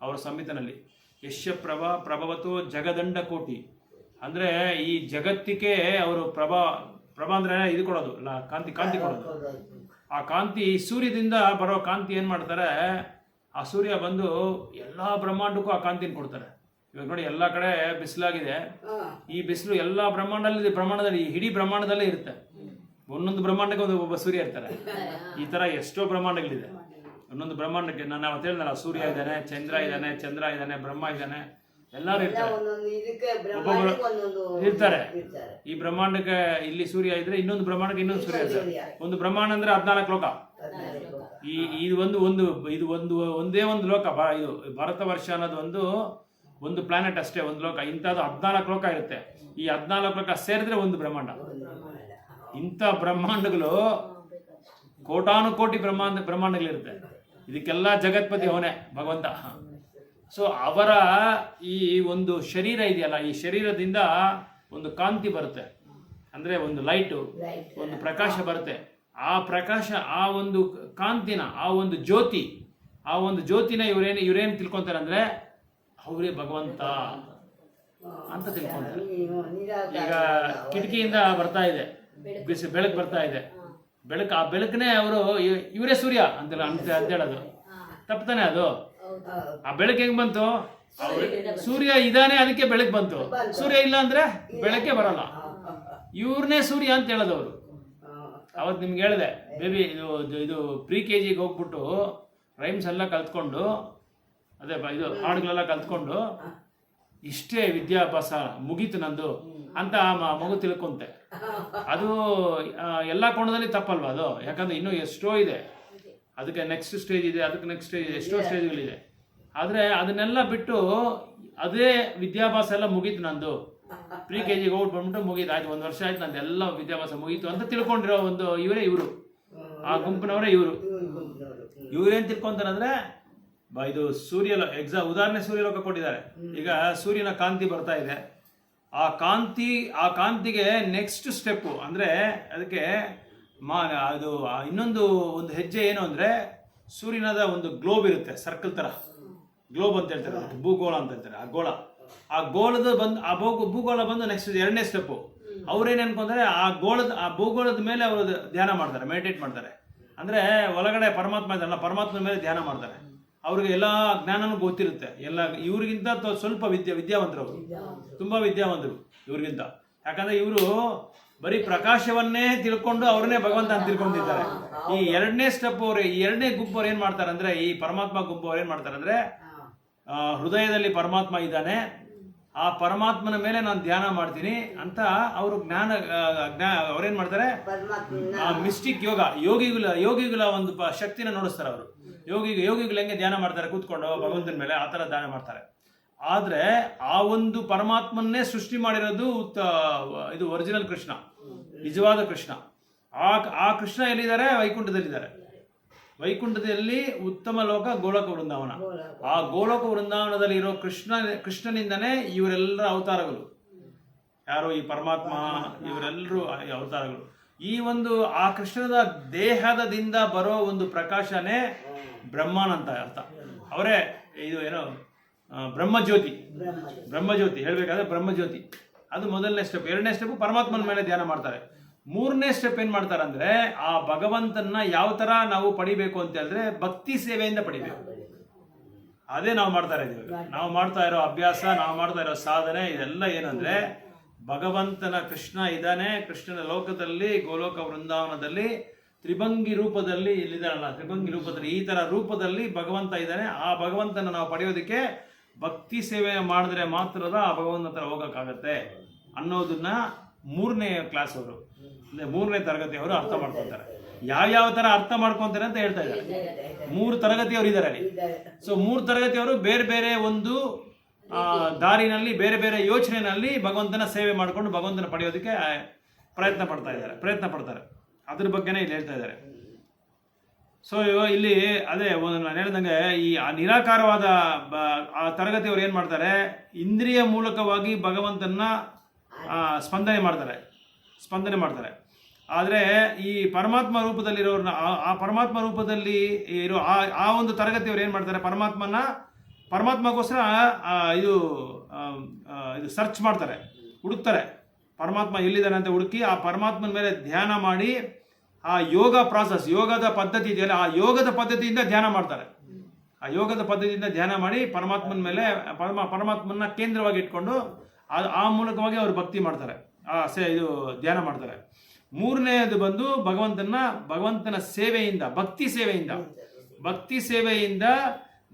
ಅವರ ಸಂಹಿತನಲ್ಲಿ, ಯಶ್ಯ ಪ್ರಭವತೋ ಜಗದಂಡ ಕೋಟಿ. ಅಂದರೆ ಈ ಜಗತ್ತಿಗೆ ಅವರು ಪ್ರಭಾ ಅಂದರೆ ಇದು ಕೊಡೋದು, ಕಾಂತಿ ಕೊಡೋದು. ಆ ಕಾಂತಿ ಸೂರ್ಯದಿಂದ ಬರೋ ಕಾಂತಿ ಏನು ಮಾಡ್ತಾರೆ, ಆ ಸೂರ್ಯ ಬಂದು ಎಲ್ಲ ಬ್ರಹ್ಮಾಂಡಕ್ಕೂ ಆ ಕಾಂತಿನ ಕೊಡ್ತಾರೆ. ಇವಾಗ ನೋಡಿ ಎಲ್ಲ ಕಡೆ ಬಿಸಿಲಾಗಿದೆ, ಈ ಬಿಸಿಲು ಎಲ್ಲ ಬ್ರಹ್ಮಾಂಡದಲ್ಲಿ ಇಡೀ ಬ್ರಹ್ಮಾಂಡದಲ್ಲೇ ಇರುತ್ತೆ. ಒಂದೊಂದು ಬ್ರಹ್ಮಾಂಡಕ್ಕೆ ಒಬ್ಬ ಸೂರ್ಯ ಇರ್ತಾರೆ. ಈ ಥರ ಎಷ್ಟೋ ಬ್ರಹ್ಮಾಂಡಗಳಿದೆ. ಒಂದೊಂದು ಬ್ರಹ್ಮಾಂಡಕ್ಕೆ ನಾನು ಅವತ್ತು ಹೇಳಿದ್ನಲ್ಲ, ಸೂರ್ಯ ಇದ್ದಾನೆ, ಚಂದ್ರ ಇದ್ದಾನೆ, ಬ್ರಹ್ಮ ಇದ್ದಾನೆ, ಎಲ್ಲರೂ ಇರ್ತಾರೆ, ಒಬ್ಬೊಬ್ಬರು ಇರ್ತಾರೆ. ಈ ಬ್ರಹ್ಮಾಂಡಕ್ಕೆ ಇಲ್ಲಿ ಸೂರ್ಯ ಇದ್ರೆ ಇನ್ನೊಂದು ಬ್ರಹ್ಮಾಂಡಕ್ಕೆ ಇನ್ನೊಂದು ಸೂರ್ಯ ಇರ್ತಾರೆ. ಒಂದು ಬ್ರಹ್ಮಾಂಡ ಅಂದ್ರೆ 14 ಲೋಕ. ಇದು ಒಂದೇ ಒಂದು ಲೋಕ. ಇದು ಭಾರತ ವರ್ಷ ಅನ್ನೋದು ಒಂದು ಪ್ಲಾನೆಟ್ ಅಷ್ಟೇ, ಒಂದು ಲೋಕ. ಇಂಥದ್ದು 14 ಲೋಕ ಇರುತ್ತೆ. ಈ 14 ಲೋಕ ಸೇರಿದ್ರೆ ಒಂದು ಬ್ರಹ್ಮಾಂಡ. ಇಂಥ ಬ್ರಹ್ಮಾಂಡಗಳು ಕೋಟಾನುಕೋಟಿ ಬ್ರಹ್ಮಾಂಡಗಳಿರುತ್ತೆ. ಇದಕ್ಕೆಲ್ಲ ಜಗತ್ಪತಿ ಅವನೇ, ಭಗವಂತ. ಸೊ ಅವರ ಈ ಒಂದು ಶರೀರ ಇದೆಯಲ್ಲ, ಈ ಶರೀರದಿಂದ ಒಂದು ಕಾಂತಿ ಬರುತ್ತೆ, ಅಂದರೆ ಒಂದು ಲೈಟು, ಒಂದು ಪ್ರಕಾಶ ಬರುತ್ತೆ. ಆ ಪ್ರಕಾಶ, ಆ ಒಂದು ಕಾಂತಿನ, ಆ ಒಂದು ಜ್ಯೋತಿನ ಇವ್ರೇನು ತಿಳ್ಕೊತಾರೆ ಅಂದರೆ ಅವರೇ ಭಗವಂತ ಅಂತ ತಿಳ್ಕೊಂತಾರೆ. ಈಗ ಕಿಟಕಿಯಿಂದ ಬರ್ತಾ ಇದೆ ಬೆಳಕು, ಬರ್ತಾ ಇದೆ ಬೆಳಕು. ಆ ಬೆಳಕನ್ನೇ ಅವರು ಇವರೇ ಸೂರ್ಯ ಅಂತ ಹೇಳೋದು ತಪ್ಪತಾನೆ. ಅದು ಆ ಬೆಳಕು ಹೆಂಗ್ ಬಂತು? ಸೂರ್ಯ ಇದಾನೆ, ಅದಕ್ಕೆ ಬೆಳಕು ಬಂತು. ಸೂರ್ಯ ಇಲ್ಲ ಅಂದ್ರೆ ಬೆಳಕೆ ಬರಲ್ಲ. ಇವ್ರನ್ನೇ ಸೂರ್ಯ ಅಂತ ಹೇಳೋದು ಅವರು. ಅವತ್ತು ನಿಮ್ಗೆ ಹೇಳಿದೆ, ಬೇಬಿ ಇದು ಪ್ರೀ KGಗೆ ಹೋಗ್ಬಿಟ್ಟು ರೈಮ್ಸ್ ಎಲ್ಲ ಕಲ್ತ್ಕೊಂಡು, ಅದೇ ಇದು ಹಾಡುಗಳೆಲ್ಲ ಕಲ್ತ್ಕೊಂಡು, ಇಷ್ಟೇ ವಿದ್ಯಾಭ್ಯಾಸ ಮುಗೀತು ನಂದು ಅಂತ ಮಗು ತಿಳ್ಕೊಂತೆ. ಅದು ಎಲ್ಲ ಕೋಣದಲ್ಲಿ ತಪ್ಪಲ್ವಾ ಅದು? ಯಾಕಂದ್ರೆ ಇನ್ನೂ ಎಷ್ಟೋ ಇದೆ, ಅದಕ್ಕೆ ನೆಕ್ಸ್ಟ್ ಸ್ಟೇಜ್ ಇದೆ, ಅದಕ್ಕೆ ನೆಕ್ಸ್ಟ್ ಸ್ಟೇಜ್ ಇದೆ, ಎಷ್ಟೋ ಸ್ಟೇಜ್ಗಳಿದೆ. ಆದರೆ ಅದನ್ನೆಲ್ಲ ಬಿಟ್ಟು ಅದೇ ವಿದ್ಯಾಭ್ಯಾಸ ಎಲ್ಲ ಮುಗೀತು ನಂದು, ಪ್ರೀ KGಗೆ ಹೋಗ್ಬಿಟ್ಟು ಬಂದ್ಬಿಟ್ಟು ಮುಗೀತು, ಆಯ್ತು 1 ವರ್ಷ ಆಯ್ತು ನಂದು ಎಲ್ಲ ವಿದ್ಯಾಭ್ಯಾಸ ಮುಗೀತು ಅಂತ ತಿಳ್ಕೊಂಡಿರೋ ಒಂದು ಇವರು ಆ ಗುಂಪಿನವರೇ ಇವ್ರೇನು ತಿಳ್ಕೊಂತಾರಂದ್ರೆ, ಇದು ಉದಾಹರಣೆ ಸೂರ್ಯಲೋಕ ಕೊಟ್ಟಿದ್ದಾರೆ. ಈಗ ಸೂರ್ಯನ ಕಾಂತಿ ಬರ್ತಾ ಇದೆ. ಆ ಕಾಂತಿಗೆ ನೆಕ್ಸ್ಟ್ ಸ್ಟೆಪ್ಪು ಅಂದರೆ ಅದಕ್ಕೆ ಅದು ಇನ್ನೊಂದು ಹೆಜ್ಜೆ ಏನು ಅಂದರೆ, ಸೂರ್ಯನದ ಒಂದು ಗ್ಲೋಬ್ ಇರುತ್ತೆ, ಸರ್ಕಲ್ ಥರ ಗ್ಲೋಬ್ ಅಂತ ಹೇಳ್ತಾರೆ, ಭೂಗೋಳ ಅಂತ ಹೇಳ್ತಾರೆ. ಆ ಗೋಳದ ಭೂಗೋಳ ಬಂದು ನೆಕ್ಸ್ಟ್ 2ನೇ ಸ್ಟೆಪ್ಪು. ಅವ್ರೇನು ಅನ್ಕೊಂತಾರೆ, ಆ ಭೂಗೋಳದ ಮೇಲೆ ಅವರು ಧ್ಯಾನ ಮಾಡ್ತಾರೆ, ಮೆಡಿಟೇಟ್ ಮಾಡ್ತಾರೆ. ಅಂದರೆ ಒಳಗಡೆ ಪರಮಾತ್ಮ ಇದ್ದಾರಲ್ಲ, ಪರಮಾತ್ಮನ ಮೇಲೆ ಧ್ಯಾನ ಮಾಡ್ತಾರೆ. ಅವ್ರಿಗೆ ಎಲ್ಲ ಜ್ಞಾನನೂ ಗೊತ್ತಿರುತ್ತೆ. ಎಲ್ಲ ಇವ್ರಿಗಿಂತ ಸ್ವಲ್ಪ ವಿದ್ಯಾವಂತರು, ಅವರು ತುಂಬ ವಿದ್ಯಾವಂತರು ಇವ್ರಿಗಿಂತ. ಯಾಕಂದರೆ ಇವರು ಬರೀ ಪ್ರಕಾಶವನ್ನೇ ತಿಳ್ಕೊಂಡು ಅವ್ರನ್ನೇ ಭಗವಂತ ಅಂತ ತಿಳ್ಕೊಂಡಿದ್ದಾರೆ. ಈ 2ನೇ ಸ್ಟೆಪ್ ಅವರು, ಈ 2ನೇ ಗುಂಪು ಅವ್ರು ಏನು ಮಾಡ್ತಾರೆ ಅಂದರೆ, ಈ ಪರಮಾತ್ಮ ಗುಂಪು ಅವ್ರು ಏನು ಮಾಡ್ತಾರೆ ಅಂದರೆ, ಹೃದಯದಲ್ಲಿ ಪರಮಾತ್ಮ ಇದ್ದಾನೆ, ಆ ಪರಮಾತ್ಮನ ಮೇಲೆ ನಾನು ಧ್ಯಾನ ಮಾಡ್ತೀನಿ ಅಂತ ಅವರು ಅವ್ರೇನು ಮಾಡ್ತಾರೆ, ಮಿಸ್ಟಿಕ್ ಯೋಗಿಗಳ ಒಂದು ಶಕ್ತಿನ ನೋಡಿಸ್ತಾರೆ ಅವರು. ಯೋಗಿಗಳು ಹೆಂಗೆ ಧ್ಯಾನ ಮಾಡ್ತಾರೆ ಕೂತ್ಕೊಂಡು ಭಗವಂತನ ಮೇಲೆ, ಆ ಥರ ಧ್ಯಾನ ಮಾಡ್ತಾರೆ. ಆದರೆ ಆ ಒಂದು ಪರಮಾತ್ಮನ್ನೇ ಸೃಷ್ಟಿ ಮಾಡಿರೋದು ಇದು ಒರಿಜಿನಲ್ ಕೃಷ್ಣ, ನಿಜವಾದ ಕೃಷ್ಣ. ಆ ಕೃಷ್ಣ ಎಲ್ಲಿದ್ದಾರೆ? ವೈಕುಂಠದಲ್ಲಿದ್ದಾರೆ. ವೈಕುಂಠದಲ್ಲಿ ಉತ್ತಮ ಲೋಕ ಗೋಲಕ ವೃಂದಾವನ. ಆ ಗೋಲಕ ವೃಂದಾವನದಲ್ಲಿ ಇರೋ ಕೃಷ್ಣನಿಂದನೇ ಇವರೆಲ್ಲ ಅವತಾರಗಳು. ಯಾರು? ಈ ಪರಮಾತ್ಮ, ಇವರೆಲ್ಲರೂ ಅವತಾರಗಳು. ಈ ಒಂದು ಆ ಕೃಷ್ಣದ ದೇಹದಿಂದ ಬರೋ ಒಂದು ಪ್ರಕಾಶನೇ ಬ್ರಹ್ಮನ್ ಅಂತ ಅರ್ಥ. ಅವರೇ ಇದು ಏನೋ ಬ್ರಹ್ಮಜ್ಯೋತಿ ಹೇಳ್ಬೇಕಾದ್ರೆ ಬ್ರಹ್ಮಜ್ಯೋತಿ. ಅದು ಮೊದಲನೇ ಸ್ಟೆಪ್. 2ನೇ ಸ್ಟೆಪ್ ಪರಮಾತ್ಮನ ಮೇಲೆ ಧ್ಯಾನ ಮಾಡ್ತಾರೆ. 3ನೇ ಸ್ಟೆಪ್ ಏನ್ ಮಾಡ್ತಾರೆ ಅಂದ್ರೆ, ಆ ಭಗವಂತನ ಯಾವ ತರ ನಾವು ಪಡಿಬೇಕು ಅಂತ ಹೇಳಿದ್ರೆ, ಭಕ್ತಿ ಸೇವೆಯಿಂದ ಪಡಿಬೇಕು. ಅದೇ ನಾವು ಮಾಡ್ತಾ ಇದ್ದೀವಿ. ನಾವು ಮಾಡ್ತಾ ಇರೋ ಅಭ್ಯಾಸ, ನಾವು ಮಾಡ್ತಾ ಇರೋ ಸಾಧನೆ, ಇದೆಲ್ಲ ಏನಂದ್ರೆ, ಭಗವಂತನ ಕೃಷ್ಣ ಇದ್ದಾನೆ, ಕೃಷ್ಣನ ಲೋಕದಲ್ಲಿ ಗೋಲೋಕ ವೃಂದಾವನದಲ್ಲಿ ತ್ರಿಭಂಗಿ ರೂಪದಲ್ಲಿ ಇಲ್ಲಿದ್ದಾನಲ್ಲ, ತ್ರಿಭಂಗಿ ರೂಪದಲ್ಲಿ ಈ ತರ ರೂಪದಲ್ಲಿ ಭಗವಂತ ಇದ್ದಾನೆ. ಆ ಭಗವಂತನ ನಾವು ಪಡೆಯೋದಕ್ಕೆ ಭಕ್ತಿ ಸೇವೆ ಮಾಡಿದ್ರೆ ಮಾತ್ರದ ಆ ಭಗವಂತನ ಹತ್ರ ಹೋಗಕ್ಕಾಗತ್ತೆ ಅನ್ನೋದನ್ನ 3ನೇ ಕ್ಲಾಸ್ ಅವರು, 3ನೇ ತರಗತಿ ಅವರು ಅರ್ಥ ಮಾಡ್ಕೊತಾರೆ. ಯಾವ ತರ ಅರ್ಥ ಮಾಡ್ಕೊಂತಾರೆ ಅಂತ ಹೇಳ್ತಾ ಇದ್ದಾರೆ. 3 ತರಗತಿಯವರು ಇದ್ದಾರೆ ಅಲ್ಲಿ. ಸೊ 3 ತರಗತಿಯವರು ಬೇರೆ ಬೇರೆ ಒಂದು ದಾರಿನಲ್ಲಿ, ಬೇರೆ ಬೇರೆ ಯೋಚನೆಯಲ್ಲಿ ಭಗವಂತನ ಸೇವೆ ಮಾಡಿಕೊಂಡು ಭಗವಂತನ ಪಡೆಯೋದಕ್ಕೆ ಪ್ರಯತ್ನ ಪಡ್ತಾರೆ. ಅದ್ರ ಬಗ್ಗೆನೇ ಇಲ್ಲಿ ಹೇಳ್ತಾ ಇದ್ದಾರೆ. ಸೊ ಇಲ್ಲಿ ಅದೇ ನಾನು ಹೇಳ್ದಂಗೆ, ಈ ನಿರಾಕಾರವಾದ ಆ ತರಗತಿಯವರು ಏನು ಮಾಡ್ತಾರೆ, ಇಂದ್ರಿಯ ಮೂಲಕವಾಗಿ ಭಗವಂತನ ಸ್ಪಂದನೆ ಮಾಡ್ತಾರೆ. ಆದರೆ ಈ ಪರಮಾತ್ಮ ರೂಪದಲ್ಲಿರೋರನ್ನ, ಆ ಪರಮಾತ್ಮ ರೂಪದಲ್ಲಿ ಇರೋ ಆ ಒಂದು ತರಗತಿಯವರು ಏನು ಮಾಡ್ತಾರೆ, ಪರಮಾತ್ಮಗೋಸ್ಕರ ಇದು ಸರ್ಚ್ ಮಾಡ್ತಾರೆ, ಹುಡುಕ್ತಾರೆ. ಪರಮಾತ್ಮ ಎಲ್ಲಿದ್ದಾನೆ ಅಂತ ಹುಡುಕಿ ಆ ಪರಮಾತ್ಮನ ಮೇಲೆ ಧ್ಯಾನ ಮಾಡಿ ಆ ಯೋಗ ಪ್ರಾಸೆಸ್, ಯೋಗದ ಪದ್ಧತಿ ಇದೆಯಲ್ಲ, ಆ ಯೋಗದ ಪದ್ಧತಿಯಿಂದ ಧ್ಯಾನ ಮಾಡ್ತಾರೆ. ಆ ಯೋಗದ ಪದ್ಧತಿಯಿಂದ ಧ್ಯಾನ ಮಾಡಿ ಪರಮಾತ್ಮನ ಮೇಲೆ ಪರಮಾತ್ಮನ ಕೇಂದ್ರವಾಗಿ ಇಟ್ಕೊಂಡು ಆ ಮೂಲಕವಾಗಿ ಅವರು ಭಕ್ತಿ ಮಾಡ್ತಾರೆ, ಇದು ಧ್ಯಾನ ಮಾಡ್ತಾರೆ. ಮೂರನೇದು ಬಂದು ಭಗವಂತನ ಸೇವೆಯಿಂದ, ಭಕ್ತಿ ಸೇವೆಯಿಂದ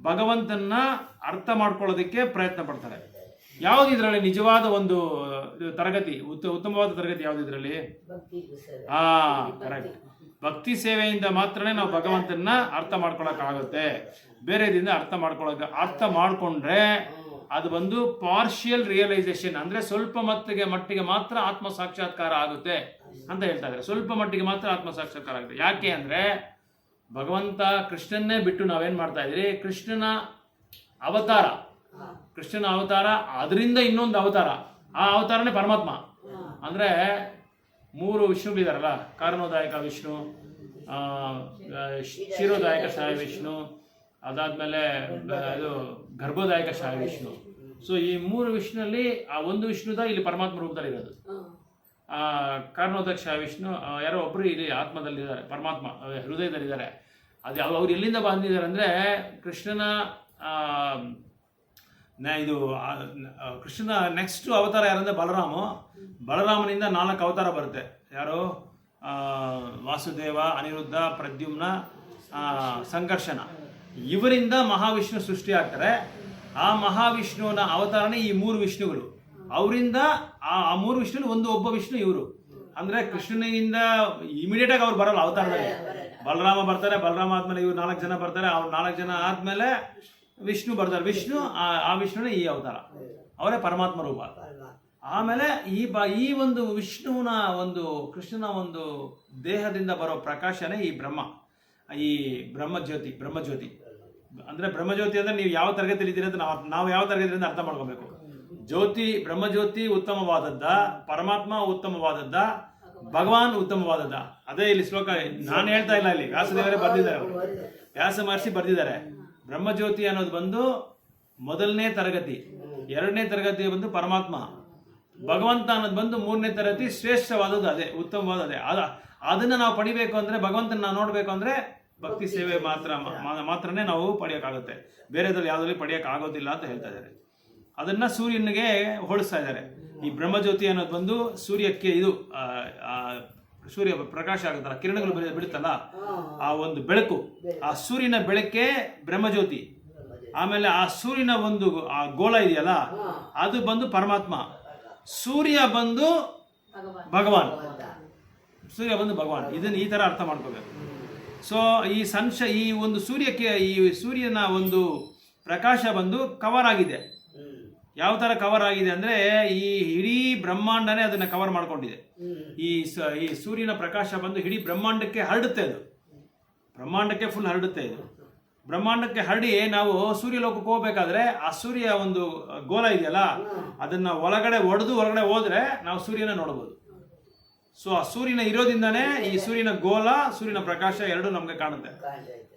ಭಗವಂತನ ಅರ್ಥ ಮಾಡ್ಕೊಳ್ಳೋದಕ್ಕೆ ಪ್ರಯತ್ನ ಪಡ್ತಾರೆ. ಯಾವ್ದು ಇದರಲ್ಲಿ ನಿಜವಾದ ಒಂದು ತರಗತಿ, ಉತ್ತಮವಾದ ತರಗತಿ ಯಾವ್ದು ಇದರಲ್ಲಿ? ಕರೆಕ್ಟ್. ಭಕ್ತಿ ಸೇವೆಯಿಂದ ಮಾತ್ರನೇ ನಾವು ಭಗವಂತನ ಅರ್ಥ ಮಾಡ್ಕೊಳಕ್ಕಾಗುತ್ತೆ. ಬೇರೆದಿಂದ ಅರ್ಥ ಮಾಡ್ಕೊಂಡ್ರೆ ಅದು ಬಂದು ಪಾರ್ಷಿಯಲ್ ರಿಯಲೈಸೇಷನ್, ಅಂದ್ರೆ ಸ್ವಲ್ಪ ಮಟ್ಟಿಗೆ ಮಾತ್ರ ಆತ್ಮ ಸಾಕ್ಷಾತ್ಕಾರ ಆಗುತ್ತೆ ಅಂತ ಹೇಳ್ತಾ ಇದ್ದಾರೆ. ಸ್ವಲ್ಪ ಮಟ್ಟಿಗೆ ಮಾತ್ರ ಆತ್ಮ ಸಾಕ್ಷಾತ್ಕಾರ ಆಗುತ್ತೆ. ಯಾಕೆ ಅಂದ್ರೆ ಭಗವಂತ ಕೃಷ್ಣನ್ನೇ ಬಿಟ್ಟು ನಾವೇನ್ ಮಾಡ್ತಾ ಇದ್ರಿ, ಕೃಷ್ಣನ ಅವತಾರ, ಅದರಿಂದ ಇನ್ನೊಂದು ಅವತಾರ, ಆ ಅವತಾರನೇ ಪರಮಾತ್ಮ. ಅಂದ್ರೆ 3 ವಿಷ್ಣುಗಳಿದಾರಲ್ಲ, ಕಾರಣೋದಾಯಕ ವಿಷ್ಣು, ಕ್ಷೀರೋದಾಯಕ ಶಾಯ ವಿಷ್ಣು, ಅದಾದ್ಮೇಲೆ ಇದು ಗರ್ಭೋದಾಯಕ ಶಾಯ ವಿಷ್ಣು. ಸೊ ಈ 3 ವಿಷ್ಣುನಲ್ಲಿ ಆ ಒಂದು ವಿಷ್ಣುದ ಇಲ್ಲಿ ಪರಮಾತ್ಮ ರೂಪದಲ್ಲಿ ಇರೋದು. ಕಾರಣೋದಾಯಕ ಶಾಯ ವಿಷ್ಣು ಯಾರೋ ಒಬ್ರು ಇಲ್ಲಿ ಆತ್ಮದಲ್ಲಿದ್ದಾರೆ, ಪರಮಾತ್ಮ ಹೃದಯದಲ್ಲಿದ್ದಾರೆ. ಅದು ಅವ್ರು ಎಲ್ಲಿಂದ ಬಂದಿದ್ದಾರೆ ಅಂದ್ರೆ ಕೃಷ್ಣನ ಕೃಷ್ಣನ ನೆಕ್ಸ್ಟ್ ಅವತಾರ ಯಾರಂದ್ರೆ ಬಲರಾಮನಿಂದ 4 ಅವತಾರ ಬರುತ್ತೆ. ಯಾರು? ವಾಸುದೇವ, ಅನಿರುದ್ಧ, ಪ್ರದ್ಯುಮ್ನ, ಸಂಕರ್ಷಣ. ಇವರಿಂದ ಮಹಾವಿಷ್ಣು ಸೃಷ್ಟಿ ಆಗ್ತಾರೆ. ಆ ಮಹಾವಿಷ್ಣುವಿನ ಅವತಾರನೇ ಈ 3 ವಿಷ್ಣುಗಳು. ಅವರಿಂದ ಆ 3 ವಿಷ್ಣು ಒಬ್ಬ ವಿಷ್ಣು ಇವರು. ಅಂದ್ರೆ ಕೃಷ್ಣನಿಂದ ಇಮಿಡಿಯೇಟ್ ಆಗಿ ಅವ್ರು ಬರಲ್ಲ ಅವತಾರದಲ್ಲಿ. ಬಲರಾಮ ಬರ್ತಾರೆ, ಬಲರಾಮ ಆದ್ಮೇಲೆ ಇವ್ರು 4 ಜನ ಬರ್ತಾರೆ, ಅವ್ರು 4 ಜನ ಆದ್ಮೇಲೆ ವಿಷ್ಣು ಬರ್ತಾರೆ. ಆ ವಿಷ್ಣುನೇ ಈ ಅವತಾರ, ಅವರೇ ಪರಮಾತ್ಮ ರೂಪ. ಆಮೇಲೆ ಈ ಒಂದು ವಿಷ್ಣುವಿನ ಒಂದು ಕೃಷ್ಣನ ಒಂದು ದೇಹದಿಂದ ಬರೋ ಪ್ರಕಾಶನೇ ಈ ಬ್ರಹ್ಮಜ್ಯೋತಿ. ಅಂದ್ರೆ ಬ್ರಹ್ಮಜ್ಯೋತಿ ಅಂದ್ರೆ ನೀವು ಯಾವ ತರಗತಿಯಲ್ಲಿ ಇದ್ದೀರಿ ಅಂತ ನಾವು ಯಾವ ತರಗತಿಯಿಂದ ಅರ್ಥ ಮಾಡ್ಕೋಬೇಕು. ಬ್ರಹ್ಮಜ್ಯೋತಿ ಉತ್ತಮವಾದದ್ದ, ಪರಮಾತ್ಮ ಉತ್ತಮವಾದದ್ದ, ಭಗವಾನ್ ಉತ್ತಮವಾದದ್ದ. ಅದೇ ಇಲ್ಲಿ ಶ್ಲೋಕ ನಾನು ಹೇಳ್ತಾ ಇಲ್ಲ, ಇಲ್ಲಿ ವ್ಯಾಸದೇವರೇ ಬರ್ದಿದ್ದಾರೆ, ವ್ಯಾಸ ಮಹರ್ಷಿ ಬರ್ದಿದ್ದಾರೆ. ಬ್ರಹ್ಮಜ್ಯೋತಿ ಅನ್ನೋದು ಬಂದು 1ನೇ ತರಗತಿ, 2ನೇ ತರಗತಿ ಬಂದು ಪರಮಾತ್ಮ, ಭಗವಂತ ಅನ್ನೋದು ಬಂದು 3ನೇ ತರಗತಿ. ಶ್ರೇಷ್ಠವಾದದ್ದು ಅದೇ, ಉತ್ತಮವಾದದೇ. ಅದನ್ನ ನಾವು ಪಡಿಬೇಕು ಅಂದ್ರೆ, ಭಗವಂತನ ನಾವು ನೋಡ್ಬೇಕು ಅಂದ್ರೆ ಭಕ್ತಿ ಸೇವೆ ಮಾತ್ರನೇ ನಾವು ಪಡೆಯೋಕ್ಕಾಗುತ್ತೆ. ಬೇರೆದ್ರಲ್ಲಿ ಯಾವ್ದ್ರಲ್ಲಿ ಪಡೆಯಕ್ ಆಗೋದಿಲ್ಲ ಅಂತ ಹೇಳ್ತಾ ಇದ್ದಾರೆ. ಅದನ್ನ ಸೂರ್ಯನಿಗೆ ಹೋಲಿಸ್ತಾ ಇದ್ದಾರೆ. ಈ ಬ್ರಹ್ಮಜ್ಯೋತಿ ಅನ್ನೋದು ಬಂದು ಸೂರ್ಯಕ್ಕೆ ಸೂರ್ಯ ಪ್ರಕಾಶ ಆಗುತ್ತಲ್ಲ, ಕಿರಣಗಳು ಬಿಡುತ್ತಲ್ಲ, ಆ ಒಂದು ಬೆಳಕು, ಆ ಸೂರ್ಯನ ಬೆಳಕೆ ಬ್ರಹ್ಮಜ್ಯೋತಿ. ಆಮೇಲೆ ಆ ಸೂರ್ಯನ ಒಂದು ಆ ಗೋಳ ಇದೆಯಲ್ಲ, ಅದು ಬಂದು ಪರಮಾತ್ಮ. ಸೂರ್ಯ ಬಂದು ಭಗವಾನ್. ಇದನ್ನ ಈ ತರ ಅರ್ಥ ಮಾಡ್ಕೋಬೇಕು. ಸೊ ಈ ಒಂದು ಸೂರ್ಯನ ಒಂದು ಪ್ರಕಾಶ ಬಂದು ಕವರ್ ಆಗಿದೆ. ಯಾವ ತರ ಕವರ್ ಆಗಿದೆ ಅಂದ್ರೆ ಈ ಇಡೀ ಬ್ರಹ್ಮಾಂಡನೇ ಅದನ್ನ ಕವರ್ ಮಾಡ್ಕೊಂಡಿದೆ. ಈ ಸೂರ್ಯನ ಪ್ರಕಾಶ ಬಂದು ಇಡೀ ಬ್ರಹ್ಮಾಂಡಕ್ಕೆ ಹರಡುತ್ತೆ. ಅದು ಬ್ರಹ್ಮಾಂಡಕ್ಕೆ ಫುಲ್ ಹರಡುತ್ತೆ. ಇದು ಬ್ರಹ್ಮಾಂಡಕ್ಕೆ ಹರಡಿ ನಾವು ಸೂರ್ಯಲೋಕಕ್ಕೆ ಹೋಗ್ಬೇಕಾದ್ರೆ ಆ ಸೂರ್ಯ ಒಂದು ಗೋಲ ಇದೆಯಲ್ಲ, ಅದನ್ನ ಹೊರಗಡೆ ಹೋದ್ರೆ ನಾವು ಸೂರ್ಯನ ನೋಡಬಹುದು. ಸೊ ಆ ಸೂರ್ಯನ ಇರೋದ್ರಿಂದಾನೇ ಈ ಸೂರ್ಯನ ಗೋಲ, ಸೂರ್ಯನ ಪ್ರಕಾಶ ಎರಡು ನಮ್ಗೆ ಕಾಣುತ್ತೆ.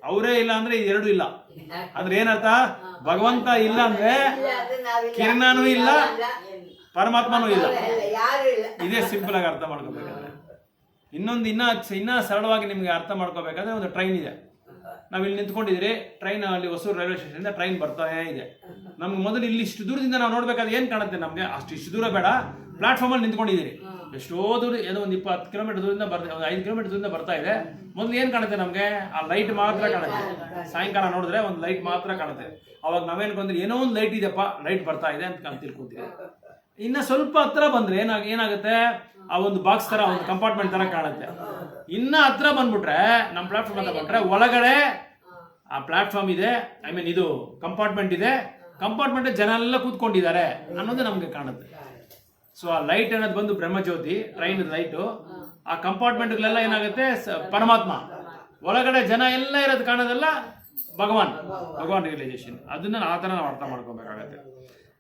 ಅವರೇ ಇಲ್ಲ ಅಂದ್ರೆ ಈ ಎರಡು ಇಲ್ಲ ಅಂದ್ರೆ ಏನರ್ಥ? ಭಗವಂತ ಇಲ್ಲ ಅಂದ್ರೆ ಕಿರಣನೂ ಇಲ್ಲ, ಪರಮಾತ್ಮನೂ ಇಲ್ಲ. ಇದೇ ಸಿಂಪಲ್ ಆಗಿ ಅರ್ಥ ಮಾಡ್ಕೋಬೇಕಾದ್ರೆ. ಇನ್ನ ಸರಳವಾಗಿ ನಿಮ್ಗೆ ಅರ್ಥ ಮಾಡ್ಕೋಬೇಕಾದ್ರೆ ಒಂದು ಟ್ರೈನ್ ಇದೆ. ನಾವಿಲ್ಲಿ ನಿಂತ್ಕೊಂಡಿದ್ರಿ, ಟ್ರೈನ್ ಅಲ್ಲಿ ಹೊಸೂರು ರೈಲ್ವೆ ಸ್ಟೇಷನ್ ಇಂದ ಟ್ರೈನ್ ಬರ್ತಾನೆ ಇದೆ. ನಮ್ಗೆ ಮೊದಲು ಇಲ್ಲಿ ಇಷ್ಟು ದೂರದಿಂದ ನಾವು ನೋಡ್ಬೇಕಾದ್ರೆ ಏನ್ ಕಾಣುತ್ತೆ ನಮ್ಗೆ? ಇಷ್ಟು ದೂರ ಬೇಡ, ಪ್ಲಾಟ್ಫಾರ್ಮ್ ಅಲ್ಲಿ ನಿಂತ್ಕೊಂಡಿದ್ದೀರಿ. ಎಷ್ಟೋ ದೂರ, ಏನೋ ಒಂದು 20 ಕಿಲೋಮೀಟರ್ ದೂರದಿಂದ ಒಂದು 5 ಕಿಲೋಮೀಟರ್ ದೂರದಿಂದ ಬರ್ತಾ ಇದೆ. ಮೊದಲು ಏನ್ ಕಾಣುತ್ತೆ ನಮ್ಗೆ? ಆ ಲೈಟ್ ಮಾತ್ರ ಕಾಣುತ್ತೆ. ಸಾಯಂಕಾಲ ನೋಡಿದ್ರೆ ಒಂದು ಲೈಟ್ ಮಾತ್ರ ಕಾಣುತ್ತೆ. ಅವಾಗ ನಾವೇನ್ಕೊಂಡ್ರೆ ಏನೋ ಒಂದು ಲೈಟ್ ಇದೆಯಪ್ಪ, ಲೈಟ್ ಬರ್ತಾ ಇದೆ ಅಂತ ತಿಳ್ಕೊತೀವಿ. ಇನ್ನ ಸ್ವಲ್ಪ ಹತ್ರ ಬಂದ್ರೆ ಏನಾಗುತ್ತೆ? ಆ ಒಂದು ಬಾಕ್ಸ್ ತರ, ಒಂದು ಕಂಪಾರ್ಟ್ಮೆಂಟ್ ತರ ಕಾಣುತ್ತೆ. ಇನ್ನ ಹತ್ರ ಬಂದ್ಬಿಟ್ರೆ, ನಮ್ಮ ಪ್ಲಾಟ್ಫಾರ್ಮ್ ಹತ್ರ ಬಂದ್ರೆ ಒಳಗಡೆ ಆ ಪ್ಲಾಟ್ಫಾರ್ಮ್ ಇದೆ, ಇದು ಕಂಪಾರ್ಟ್ಮೆಂಟ್ ಇದೆ. ಕಂಪಾರ್ಟ್ಮೆಂಟ್ ಜನ ಎಲ್ಲ ಕೂತ್ಕೊಂಡಿದ್ದಾರೆ ಅನ್ನೋದು ನಮ್ಗೆ ಕಾಣುತ್ತೆ. ಸೊ ಆ ಲೈಟ್ ಅನ್ನೋದು ಬಂದು ಬ್ರಹ್ಮಜ್ಯೋತಿ, ಟ್ರೈನ್ ಲೈಟು. ಆ ಕಂಪಾರ್ಟ್ಮೆಂಟ್ಗಳೆಲ್ಲ ಏನಾಗುತ್ತೆ? ಪರಮಾತ್ಮ. ಒಳಗಡೆ ಜನ ಎಲ್ಲ ಇರೋದು ಕಾಣೋದೆಲ್ಲ ಭಗವಾನ್ ರಿಯಲೈಸೇಷನ್. ಅದನ್ನ ಆ ಥರ ನಾವು ಅರ್ಥ ಮಾಡ್ಕೋಬೇಕಾಗತ್ತೆ.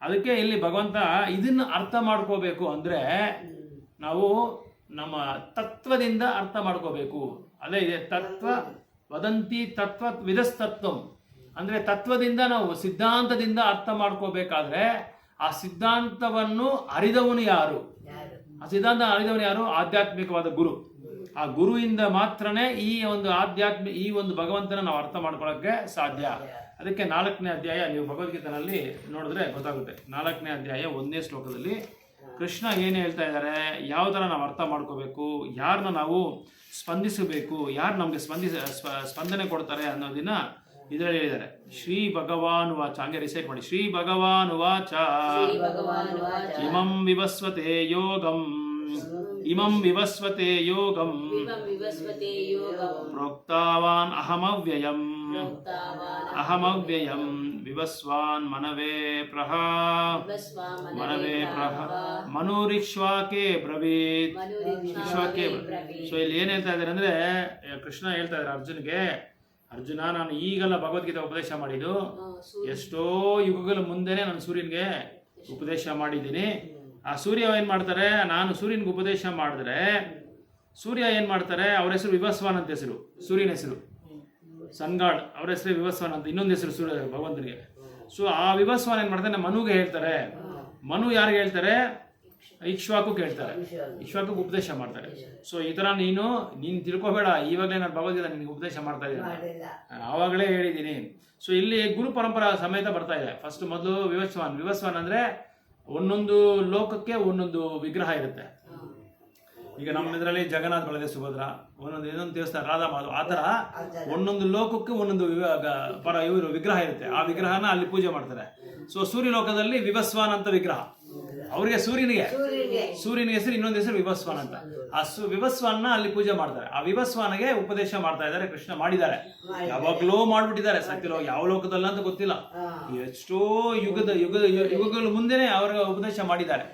ಅದಕ್ಕೆ ಇಲ್ಲಿ ಭಗವಂತ ಇದನ್ನ ಅರ್ಥ ಮಾಡ್ಕೋಬೇಕು ಅಂದ್ರೆ ನಾವು ನಮ್ಮ ತತ್ವದಿಂದ ಅರ್ಥ ಮಾಡ್ಕೋಬೇಕು. ಅದೇ ಇದೆ ತತ್ವ ವದಂತಿ ತತ್ವ ವಿಧಸ್ತತ್ವಂ. ಅಂದರೆ ತತ್ವದಿಂದ ನಾವು ಸಿದ್ಧಾಂತದಿಂದ ಅರ್ಥ ಮಾಡ್ಕೋಬೇಕಾದ್ರೆ ಆ ಸಿದ್ಧಾಂತವನ್ನು ಅರಿದವನು ಯಾರು, ಆ ಸಿದ್ಧಾಂತ ಅರಿದವನು ಯಾರು? ಆಧ್ಯಾತ್ಮಿಕವಾದ ಗುರು. ಆ ಗುರುವಿಂದ ಮಾತ್ರನೇ ಈ ಒಂದು ಭಗವಂತನ ನಾವು ಅರ್ಥ ಮಾಡ್ಕೊಳ್ಳೋಕ್ಕೆ ಸಾಧ್ಯ. ಅದಕ್ಕೆ 4ನೇ ಅಧ್ಯಾಯ ನೀವು ಭಗವದ್ಗೀತೆನಲ್ಲಿ ನೋಡಿದ್ರೆ ಗೊತ್ತಾಗುತ್ತೆ. 4ನೇ ಅಧ್ಯಾಯ 1ನೇ ಶ್ಲೋಕದಲ್ಲಿ ಕೃಷ್ಣ ಏನು ಹೇಳ್ತಾ ಇದ್ದಾರೆ, ಯಾವ ಥರ ನಾವು ಅರ್ಥ ಮಾಡ್ಕೋಬೇಕು, ಯಾರನ್ನ ನಾವು ಸ್ಪಂದಿಸಬೇಕು, ಯಾರು ನಮಗೆ ಸ್ಪಂದನೆ ಕೊಡ್ತಾರೆ ಅನ್ನೋದನ್ನ ಇದರಲ್ಲಿ ಹೇಳಿದ್ದಾರೆ. ಶ್ರೀ ಭಗವಾನ್ ವಾಚ, ಹಂಗೆ ರಿಸೈಟ್ ಮಾಡಿ. ಶ್ರೀ ಭಗವಾನ್ ವಾಚ ಇಮಂ ವಿವಸ್ವತೆ ಯೋಗಂ ಇಮಂ ವಿವಸ್ವತೆ ಯೋಗಂ ಪ್ರೋಕ್ತಾವಾನ್ ಅಹಮವ್ಯಯಂ ವಿವಸ್ವಾನ್ ಮನವೇ ಪ್ರಹ ಮನುರಿಕ್ಷ್ವಾಕೆ ಬ್ರವೀತ್. ಸೊ ಇಲ್ಲಿ ಏನ್ ಹೇಳ್ತಾ ಇದ್ದಾರೆ ಅಂದ್ರೆ, ಕೃಷ್ಣ ಹೇಳ್ತಾ ಇದ್ದಾರೆ ಅರ್ಜುನ್ಗೆ, ಅರ್ಜುನ, ನಾನು ಈಗಲ್ಲ ಭಗವದ್ಗೀತೆ ಉಪದೇಶ ಮಾಡಿದ್ದು, ಎಷ್ಟೋ ಯುಗಗಳ ಮುಂದೆನೆ ನಾನು ಸೂರ್ಯನ್ಗೆ ಉಪದೇಶ ಮಾಡಿದ್ದೀನಿ. ಆ ಸೂರ್ಯ ಏನ್ ಮಾಡ್ತಾರೆ, ನಾನು ಸೂರ್ಯನ್ಗೆ ಉಪದೇಶ ಮಾಡಿದ್ರೆ ಸೂರ್ಯ ಏನ್ ಮಾಡ್ತಾರೆ, ಅವ್ರ ಹೆಸರು ವಿವಸ್ವಾನ್ ಅಂತ ಹೆಸರು, ಸೂರ್ಯನ ಹೆಸರು ಸನ್ ಗಾಡ್, ಅವ್ರ ಹೆಸರು ವಿವಸ್ವಾನ್ ಅಂತ, ಇನ್ನೊಂದು ಹೆಸರು ಸೂರ್ಯ ಭಗವಂತನಿಗೆ. ಸೊ ಆ ವಿವಸ್ವಾನ್ ಏನ್ ಮಾಡ್ತಾರೆ, ಮನುಗೆ ಹೇಳ್ತಾರೆ. ಮನು ಯಾರಿಗೆ ಹೇಳ್ತಾರೆ? ಇಕ್ಷ್ವಾಕು ಹೇಳ್ತಾರೆ, ಇಕ್ಷ್ವಾಕು ಉಪದೇಶ ಮಾಡ್ತಾರೆ. ಸೊ ಈ ತರ ನೀನು ತಿಳ್ಕೊಬೇಡ, ಇವಾಗಲೇ ನಾನು ಭಗವದ್ಗೀತೆ ನಿನಗೆ ಉಪದೇಶ ಮಾಡ್ತಾ ಇದ್ದೀನಿ, ನಾನು ಆವಾಗಲೇ ಹೇಳಿದ್ದೀನಿ. ಸೊ ಇಲ್ಲಿ ಗುರು ಪರಂಪರಾ ಸಮೇತ ಬರ್ತಾ ಇದೆ. ಫಸ್ಟ್ ಮೊದಲು ವಿವಸ್ವಾನ್ ಅಂದ್ರೆ ಒಂದೊಂದು ಲೋಕಕ್ಕೆ ಒಂದೊಂದು ವಿಗ್ರಹ ಇರುತ್ತೆ. ಈಗ ನಮ್ಮ ಇದರಲ್ಲಿ ಜಗನ್ನಾಥ, ಬಲದೇವ, ಸುಭದ್ರ, ಇನ್ನೊಂದು ದೇವಸ್ಥಾನ ರಾಧಾ ಮಾಧವ, ಆ ತರ ಒಂದೊಂದು ಲೋಕಕ್ಕೆ ಒಂದೊಂದು ಇವರು ವಿಗ್ರಹ ಇರುತ್ತೆ. ಆ ವಿಗ್ರಹನ ಅಲ್ಲಿ ಪೂಜೆ ಮಾಡ್ತಾರೆ. ಸೊ ಸೂರ್ಯ ಲೋಕದಲ್ಲಿ ವಿವಸ್ವಾನ್ ಅಂತ ವಿಗ್ರಹ, ಅವರಿಗೆ ಸೂರ್ಯನಿಗೆ ಹೆಸರು, ಇನ್ನೊಂದು ಹೆಸರು ವಿವಸ್ವಾನ್ ಅಂತ. ಆ ವಿವಸ್ವಾನ್ನ ಅಲ್ಲಿ ಪೂಜೆ ಮಾಡ್ತಾರೆ. ಆ ವಿವಸ್ವಾನಿಗೆ ಉಪದೇಶ ಮಾಡ್ತಾ ಇದ್ದಾರೆ, ಕೃಷ್ಣ ಮಾಡಿದ್ದಾರೆ. ಯಾವಾಗ್ಲೋ ಮಾಡ್ಬಿಟ್ಟಿದ್ದಾರೆ, ಸತ್ಯಲೋ ಯಾವ ಲೋಕದಲ್ಲ ಅಂತ ಗೊತ್ತಿಲ್ಲ, ಎಷ್ಟೋ ಯುಗಗಳ ಮುಂದೆನೆ ಅವ್ರಿಗೆ ಉಪದೇಶ ಮಾಡಿದ್ದಾರೆ.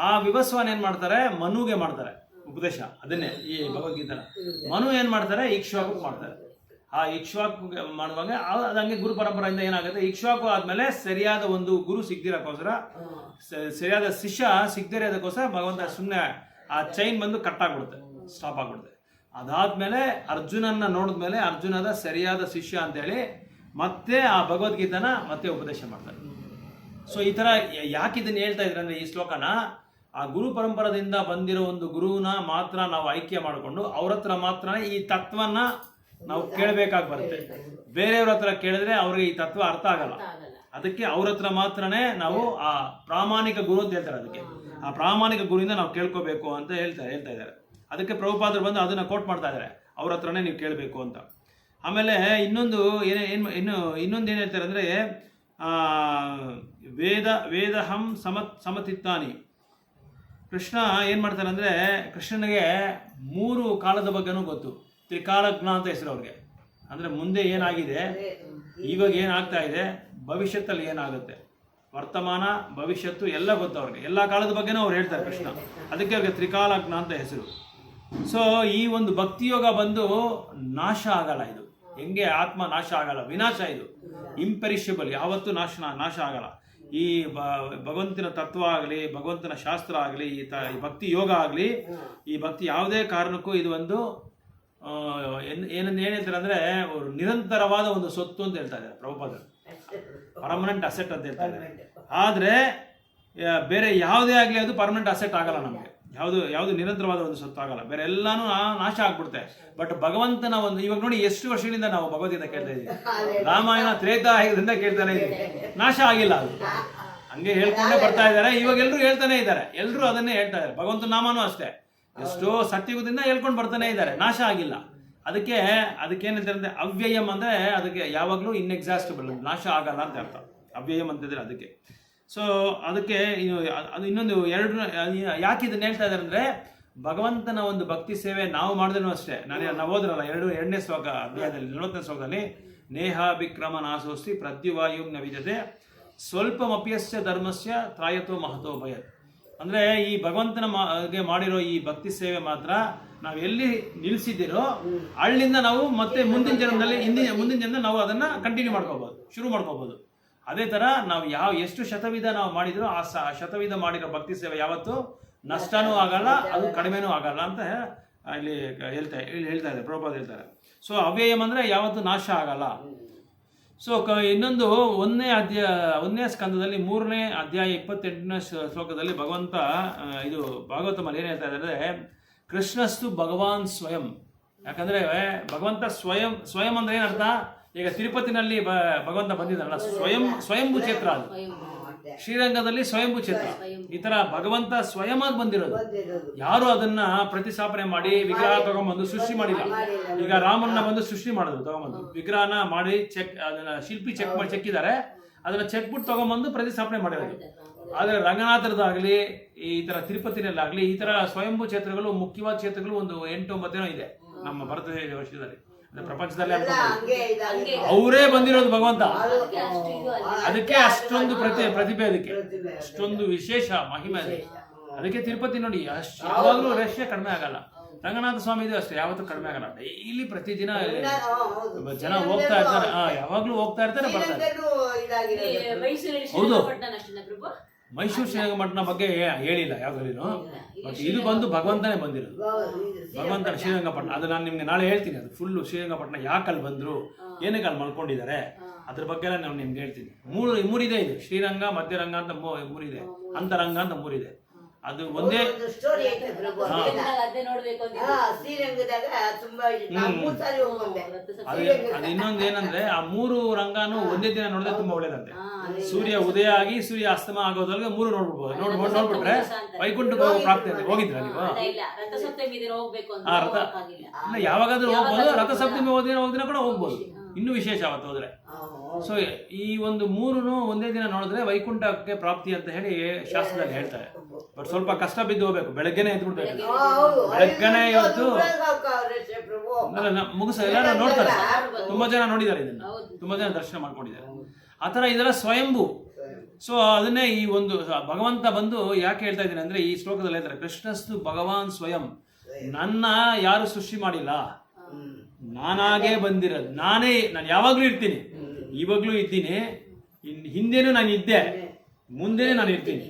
ಆ ವಿವಸ್ವಾನ್ ಏನ್ ಮಾಡ್ತಾರೆ, ಮನುಗೆ ಮಾಡ್ತಾರೆ ಉಪದೇಶ, ಅದನ್ನೇ ಈ ಭಗವದ್ಗೀತೆನ. ಮನು ಏನ್ ಮಾಡ್ತಾರೆ, ಇಕ್ಷ್ವಾಕು ಮಾಡ್ತಾರೆ. ಆ ಇಕ್ಷ್ವಾಕು ಮಾಡುವಾಗ ಅದಂಗೆ ಗುರು ಪರಂಪರೆಯಿಂದ ಏನಾಗುತ್ತೆ, ಇಕ್ಷ್ವಾಕು ಆದ್ಮೇಲೆ ಸರಿಯಾದ ಒಂದು ಗುರು ಸಿಗ್ದಿರೋಕ್ಕೋಸ್ಕರ, ಸರಿಯಾದ ಶಿಷ್ಯ ಸಿಗ್ದಿರೋದಕ್ಕೋಸ್ಕರ ಭಗವಂತ ಸುಮ್ಮನೆ ಆ ಚೈನ್ ಬಂದು ಕಟ್ ಆಗ್ಬಿಡುತ್ತೆ, ಸ್ಟಾಪ್ ಆಗ್ಬಿಡುತ್ತೆ. ಅದಾದ್ಮೇಲೆ ಅರ್ಜುನನ್ನ ನೋಡಿದ್ಮೇಲೆ ಅರ್ಜುನದ ಸರಿಯಾದ ಶಿಷ್ಯ ಅಂತೇಳಿ ಮತ್ತೆ ಆ ಭಗವದ್ಗೀತೆನ ಮತ್ತೆ ಉಪದೇಶ ಮಾಡ್ತಾರೆ. ಸೊ ಈ ತರ ಯಾಕೆ ಇದನ್ನ ಹೇಳ್ತಾ ಇದ್ರೆ ಅಂದ್ರೆ, ಈ ಶ್ಲೋಕನ ಆ ಗುರು ಪರಂಪರದಿಂದ ಬಂದಿರೋ ಒಂದು ಗುರುವಿನ ಮಾತ್ರ ನಾವು ಆಯ್ಕೆ ಮಾಡಿಕೊಂಡು ಅವ್ರ ಹತ್ರ ಮಾತ್ರ ಈ ತತ್ವನ ನಾವು ಕೇಳಬೇಕಾಗಿ ಬರುತ್ತೆ. ಬೇರೆಯವ್ರ ಹತ್ರ ಕೇಳಿದ್ರೆ ಅವ್ರಿಗೆ ಈ ತತ್ವ ಅರ್ಥ ಆಗಲ್ಲ. ಅದಕ್ಕೆ ಅವ್ರ ಹತ್ರ ಮಾತ್ರನೇ ನಾವು ಆ ಪ್ರಾಮಾಣಿಕ ಗುರು ಅಂತ ಹೇಳ್ತಾರೆ. ಅದಕ್ಕೆ ಆ ಪ್ರಾಮಾಣಿಕ ಗುರುವಿಂದ ನಾವು ಕೇಳ್ಕೋಬೇಕು ಅಂತ ಹೇಳ್ತಾ ಇದ್ದಾರೆ. ಅದಕ್ಕೆ ಪ್ರಭುಪಾದರು ಬಂದು ಅದನ್ನ ಕೋಟ್ ಮಾಡ್ತಾ ಇದ್ದಾರೆ, ಅವ್ರ ಹತ್ರನೇ ನೀವು ಕೇಳಬೇಕು ಅಂತ. ಆಮೇಲೆ ಇನ್ನೊಂದು ಇನ್ನೊಂದು ಏನ್ ಹೇಳ್ತಾರೆ ಅಂದ್ರೆ, ವೇದಹಂ ಸಮತಿತ್ತಾನಿ. ಕೃಷ್ಣ ಏನ್ ಮಾಡ್ತಾರೆ ಅಂದ್ರೆ, ಕೃಷ್ಣನಿಗೆ 3 ಕಾಲದ ಬಗ್ಗೆನೂ ಗೊತ್ತು. ತ್ರಿಕಾಲಜ್ಞ ಅಂತ ಹೆಸರು ಅವ್ರಿಗೆ. ಅಂದ್ರೆ ಮುಂದೆ ಏನಾಗಿದೆ, ಇವಾಗ ಏನಾಗ್ತಾ ಇದೆ, ಭವಿಷ್ಯತ್ತಲ್ಲಿ ಏನಾಗುತ್ತೆ, ವರ್ತಮಾನ ಭವಿಷ್ಯತ್ತು ಎಲ್ಲ ಗೊತ್ತು ಅವ್ರಿಗೆ. ಎಲ್ಲ ಕಾಲದ ಬಗ್ಗೆನೂ ಅವ್ರು ಹೇಳ್ತಾರೆ ಕೃಷ್ಣ. ಅದಕ್ಕೆ ಅವ್ರಿಗೆ ತ್ರಿಕಾಲಜ್ಞ ಅಂತ ಹೆಸರು. ಸೊ ಈ ಒಂದು ಭಕ್ತಿಯೋಗ ಬಂದು ನಾಶ ಆಗಲ್ಲ. ಇದು ಹೆಂಗೆ ಆತ್ಮ ನಾಶ ಆಗಲ್ಲ, ವಿನಾಶ. ಇದು ಇಂಪೆರಿಷಬಲ್, ಯಾವತ್ತೂ ನಾಶ ಆಗಲ್ಲ. ಈ ಭಗವಂತನ ತತ್ವ ಆಗಲಿ, ಭಗವಂತನ ಶಾಸ್ತ್ರ ಆಗಲಿ, ಈ ಭಕ್ತಿ ಯೋಗ ಆಗಲಿ, ಈ ಭಕ್ತಿ ಯಾವುದೇ ಕಾರಣಕ್ಕೂ ಇದು ಒಂದು ಏನ್ ಹೇಳ್ತಾರೆ ಅಂದ್ರೆ, ನಿರಂತರವಾದ ಒಂದು ಸೊತ್ತು ಅಂತ ಹೇಳ್ತಾ ಇದ್ದಾರೆ ಪ್ರಭುಪಾದರು. ಪರ್ಮನೆಂಟ್ ಅಸೆಟ್ ಅಂತ ಹೇಳ್ತಾ ಇದ್ದಾರೆ. ಆದ್ರೆ ಬೇರೆ ಯಾವುದೇ ಆಗಲಿ ಅದು ಪರ್ಮನೆಂಟ್ ಅಸೆಟ್ ಆಗಲ್ಲ. ನಮಗೆ ಯಾವುದು ನಿರಂತರವಾದ ಒಂದು ಸೊತ್ತು ಆಗಲ್ಲ. ಬೇರೆ ಎಲ್ಲಾನು ನಾಶ ಆಗ್ಬಿಡುತ್ತೆ. ಬಟ್ ಭಗವಂತನ ಒಂದು, ಇವಾಗ ನೋಡಿ ಎಷ್ಟು ವರ್ಷಗಳಿಂದ ನಾವು ಭಗವದ್ಗೀತೆ ಕೇಳ್ತಾ ಇದ್ದೀವಿ. ರಾಮಾಯಣ ತ್ರೇತಾಯುಗದಿಂದ ಕೇಳ್ತಾನೆ ಇದ್ದೀವಿ, ನಾಶ ಆಗಿಲ್ಲ. ಅದು ಹಂಗೆ ಹೇಳ್ಕೊಂಡೇ ಬರ್ತಾ ಇದ್ದಾರೆ. ಇವಾಗ ಎಲ್ಲರೂ ಹೇಳ್ತಾನೆ ಇದ್ದಾರೆ, ಎಲ್ಲರೂ ಅದನ್ನೇ ಹೇಳ್ತಾ ಇದ್ದಾರೆ. ಭಗವಂತನ ನಾಮನೂ ಅಷ್ಟೇ ಎಷ್ಟೋ ಸತ್ಯುಗದಿಂದ ಹೇಳ್ಕೊಂಡು ಬರ್ತಾನೆ ಇದ್ದಾರೆ, ನಾಶ ಆಗಿಲ್ಲ. ಅದಕ್ಕೇನಂತಾರೆ ಅಂದ್ರೆ, ಅವ್ಯಯಂ ಅಂದ್ರೆ ಅದಕ್ಕೆ ಯಾವಾಗಲೂ ಇನ್ಎಕ್ಸಾಸ್ಟಿಬಲ್, ನಾಶ ಆಗಲ್ಲ ಅಂತ ಅರ್ಥ ಅವ್ಯಯಂ ಅಂತಿದ್ರೆ ಅದಕ್ಕೆ. ಸೊ ಅದಕ್ಕೆ ಅದು ಇನ್ನೊಂದು ಯಾಕೆ ಇದನ್ನ ಹೇಳ್ತಾ ಇದ್ದಾರೆ ಅಂದ್ರೆ, ಭಗವಂತನ ಒಂದು ಭಕ್ತಿ ಸೇವೆ ನಾವು ಮಾಡಿದ್ರೂ ಅಷ್ಟೇ. ನಾವು ಹೋದ್ರಲ್ಲ 2ನೇ ಶ್ಲೋಕ ಅಧ್ಯಾಯದಲ್ಲಿ 40ನೇ ಶ್ಲೋಕದಲ್ಲಿ, ನೇಹಾಭಿಕ್ರಮ ನಾಶೋಸ್ತಿ ಪ್ರತ್ಯುವಾಯುಂ ನ ವಿದ್ಯತೆ ಸ್ವಲ್ಪಮಪ್ಯಸ್ಯ ಧರ್ಮಸ್ಯ ತ್ರಾಯತೋ ಮಹತೋ ಭಯತ್. ಅಂದ್ರೆ ಈ ಭಗವಂತನ ಮಾಡಿರೋ ಈ ಭಕ್ತಿ ಸೇವೆ ಮಾತ್ರ ನಾವು ಎಲ್ಲಿ ನಿಲ್ಸಿದ್ದೀರೋ ಅಲ್ಲಿಂದ ನಾವು ಮತ್ತೆ ಮುಂದಿನ ಜನ್ಮದಲ್ಲಿ ನಾವು ಅದನ್ನ ಕಂಟಿನ್ಯೂ ಮಾಡ್ಕೋಬಹುದು, ಶುರು ಮಾಡ್ಕೋಬಹುದು. ಅದೇ ತರ ನಾವು ಎಷ್ಟು ಶತವಿಧ ನಾವು ಮಾಡಿದ್ರು ಆ ಶತವಿಧ ಮಾಡಿರೋ ಭಕ್ತಿ ಸೇವೆ ಯಾವತ್ತೂ ನಷ್ಟನೂ ಆಗಲ್ಲ, ಅದು ಕಡಿಮೆನೂ ಆಗಲ್ಲ ಅಂತ ಇಲ್ಲಿ ಹೇಳ್ತಾ ಇದ್ದಾರೆ ಪ್ರಭುಪಾದ ಹೇಳ್ತಾರೆ. ಸೊ ಅವ್ಯಯಂ ಅಂದ್ರೆ ಯಾವತ್ತೂ ನಾಶ ಆಗಲ್ಲ. ಸೊ ಇನ್ನೊಂದು ಒಂದನೇ ಸ್ಕಂದದಲ್ಲಿ 3ನೇ ಅಧ್ಯಾಯ 28ನೇ ಶ್ಲೋಕದಲ್ಲಿ ಭಗವಂತ ಇದು ಭಾಗವತಮಲ್ಲಿ ಏನು ಹೇಳ್ತಾ ಇದ್ದಾರೆ, ಕೃಷ್ಣಸ್ತು ಭಗವಾನ್ ಸ್ವಯಂ. ಯಾಕಂದ್ರೆ ಭಗವಂತ ಸ್ವಯಂ ಅಂದ್ರೆ ಏನರ್ಥ, ಈಗ ತಿರುಪತಿನಲ್ಲಿ ಭಗವಂತ ಬಂದಿದ್ದಾರಲ್ಲ, ಸ್ವಯಂಭೂ ಕ್ಷೇತ್ರ ಅದು. ಶ್ರೀರಂಗದಲ್ಲಿ ಸ್ವಯಂಭೂ ಕ್ಷೇತ್ರ. ಈ ತರ ಭಗವಂತ ಸ್ವಯಂ ಆಗಿ ಬಂದಿರೋದು. ಯಾರು ಅದನ್ನ ಪ್ರತಿಸ್ಥಾಪನೆ ಮಾಡಿ ವಿಗ್ರಹ ತಗೊಂಡ್ಬಂದು ಸೃಷ್ಟಿ ಮಾಡಿಲ್ಲ. ಈಗ ರಾಮನ್ನ ಬಂದು ಸೃಷ್ಟಿ ಮಾಡಿದ್ರು, ತಗೊಂಡ್ಬಂದು ವಿಗ್ರಹನ ಮಾಡಿ ಅದನ್ನ ಶಿಲ್ಪಿ ಚೆಕ್ಕಿದ್ದಾರೆ, ಅದನ್ನ ಚೆಕ್ಬಿಟ್ಟು ತಗೊಂಡ್ಬಂದು ಪ್ರತಿಸ್ಥಾಪನೆ ಮಾಡಿರೋದು. ಆದ್ರೆ ರಂಗನಾಥರದಾಗ್ಲಿ ಈ ತರ ತಿರುಪತಿನಲ್ಲಾಗ್ಲಿ ಈ ತರ ಸ್ವಯಂಭೂ ಕ್ಷೇತ್ರಗಳು, ಮುಖ್ಯವಾದ ಕ್ಷೇತ್ರಗಳು ಒಂದು 8-9 ಇದೆ ನಮ್ಮ ಭಾರತ ವರ್ಷದಲ್ಲಿ, ಪ್ರಪಂಚದಲ್ಲಿ. ಅವರೇ ಬಂದಿರೋದು ಭಗವಂತ. ಅದಕ್ಕೆ ಅಷ್ಟೊಂದು ಪ್ರತಿಭೆ, ಅದಕ್ಕೆ ಅಷ್ಟೊಂದು ವಿಶೇಷ ಮಹಿಮೆ ಇದೆ. ಅದಕ್ಕೆ ತಿರುಪತಿ ನೋಡಿ ಯಾವಾಗ್ಲೂ ರಶ್ಯ ಕಡಿಮೆ ಆಗಲ್ಲ. ರಂಗನಾಥ ಸ್ವಾಮಿ ಇದೆ ಅಷ್ಟೇ, ಯಾವತ್ತೂ ಕಡಿಮೆ ಆಗಲ್ಲ. ಡೈಲಿ ಪ್ರತಿದಿನ ಜನ ಹೋಗ್ತಾ ಇರ್ತಾರೆ, ಯಾವಾಗ್ಲೂ ಹೋಗ್ತಾ ಇರ್ತಾರೆ, ಬರ್ತಾರೆ. ಹೌದು, ಮೈಸೂರು ಶ್ರೀರಂಗಪಟ್ಟಣ ಬಗ್ಗೆ ಹೇಳಿಲ್ಲ ಯಾವ್ದ್ರಲ್ಲಿನೂ. ಬಟ್ ಇದು ಬಂದು ಭಗವಂತನೇ ಬಂದಿರೋದು, ಭಗವಂತನ ಶ್ರೀರಂಗಪಟ್ಟಣ. ಅದು ನಾನು ನಿಮ್ಗೆ ನಾಳೆ ಹೇಳ್ತೀನಿ, ಅದು ಫುಲ್ಲು ಶ್ರೀರಂಗಪಟ್ಟಣ ಯಾಕೆ ಅಲ್ಲಿ ಬಂದ್ರು, ಏನಕ್ಕೆ ಅಲ್ಲಿ ಮಲ್ಕೊಂಡಿದ್ದಾರೆ, ಅದ್ರ ಬಗ್ಗೆ ನಾನು ನಿಮ್ಗೆ ಹೇಳ್ತೀನಿ. ಮೂರಿದೆ ಇದು, ಶ್ರೀರಂಗ, ಮಧ್ಯರಂಗ ಅಂತ ಮೂರಿದೆ, ಅಂತರಂಗ ಅಂತ ಮೂರಿದೆ. ಅದು ಒಂದೇ ಅದು ಇನ್ನೊಂದು ಏನಂದ್ರೆ, ಆ 3 ರಂಗಾನು ಒಂದೇ ದಿನ ನೋಡಿದ್ರೆ ತುಂಬಾ ಒಳ್ಳೇದಂತೆ. ಸೂರ್ಯ ಉದಯ ಆಗಿ ಸೂರ್ಯ ಅಸ್ತಮ ಆಗೋದ್ರೊಳಗೆ 3 ನೋಡ್ಬಿಡ್ಬೋದು. ನೋಡ್ಬಿಟ್ರೆ ವೈಕುಂಠಕ್ಕೆ ಹೋಗೋ ಪ್ರಾಪ್ತಿ ಅಂತ. ಹೋಗಿದ್ರ ನೀವು? ಇಲ್ಲ, ಯಾವಾಗಾದ್ರೂ ಹೋಗ್ಬೋದು. ರಥಸಪ್ತಮಿ ಹೋದಿನ ಕೂಡ ಹೋಗ್ಬೋದು, ಇನ್ನೂ ವಿಶೇಷ ಅವತ್ತು ಹೋದ್ರೆ. ಸೊ ಈ ಒಂದು 3 ಒಂದೇ ದಿನ ನೋಡಿದ್ರೆ ವೈಕುಂಠಕ್ಕೆ ಪ್ರಾಪ್ತಿ ಅಂತ ಹೇಳಿ ಶಾಸ್ತ್ರದಲ್ಲಿ ಹೇಳ್ತಾರೆ. ಬಟ್ ಸ್ವಲ್ಪ ಕಷ್ಟ ಬಿದ್ದು ಹೋಗ್ಬೇಕು, ಬೆಳಗ್ಗೆನೆ ಎದ್ಬಿಡ್ಬೇಕು. ಬೆಳಗ್ಗೆನೆ ಇವತ್ತು ಮುಗಿಸ ಎಲ್ಲರೂ ನೋಡ್ತಾರೆ, ತುಂಬಾ ಜನ ನೋಡಿದ್ದಾರೆ ಇದನ್ನ, ತುಂಬಾ ಜನ ದರ್ಶನ ಮಾಡ್ಕೊಂಡಿದ್ದಾರೆ. ಆತರ ಇದೆಲ್ಲ ಸ್ವಯಂಭೂ. ಸೊ ಅದನ್ನೇ ಈ ಒಂದು ಭಗವಂತ ಬಂದು ಯಾಕೆ ಹೇಳ್ತಾ ಇದ್ದೀನಿ ಅಂದ್ರೆ, ಈ ಶ್ಲೋಕದಲ್ಲಿ ಹೇಳ್ತಾರೆ, ಕೃಷ್ಣಸ್ತು ಭಗವಾನ್ ಸ್ವಯಂ. ನನ್ನ ಯಾರು ಸೃಷ್ಟಿ ಮಾಡಿಲ್ಲ, ನಾನಾಗೇ ಬಂದಿರೋದು. ನಾನು ಯಾವಾಗ್ಲೂ ಇರ್ತೀನಿ, ಇವಾಗ್ಲೂ ಇದ್ದೀನಿ, ಹಿಂದೆನೂ ನಾನು ಇದ್ದೆ, ಮುಂದೆನೇ ನಾನು ಇರ್ತೀನಿ,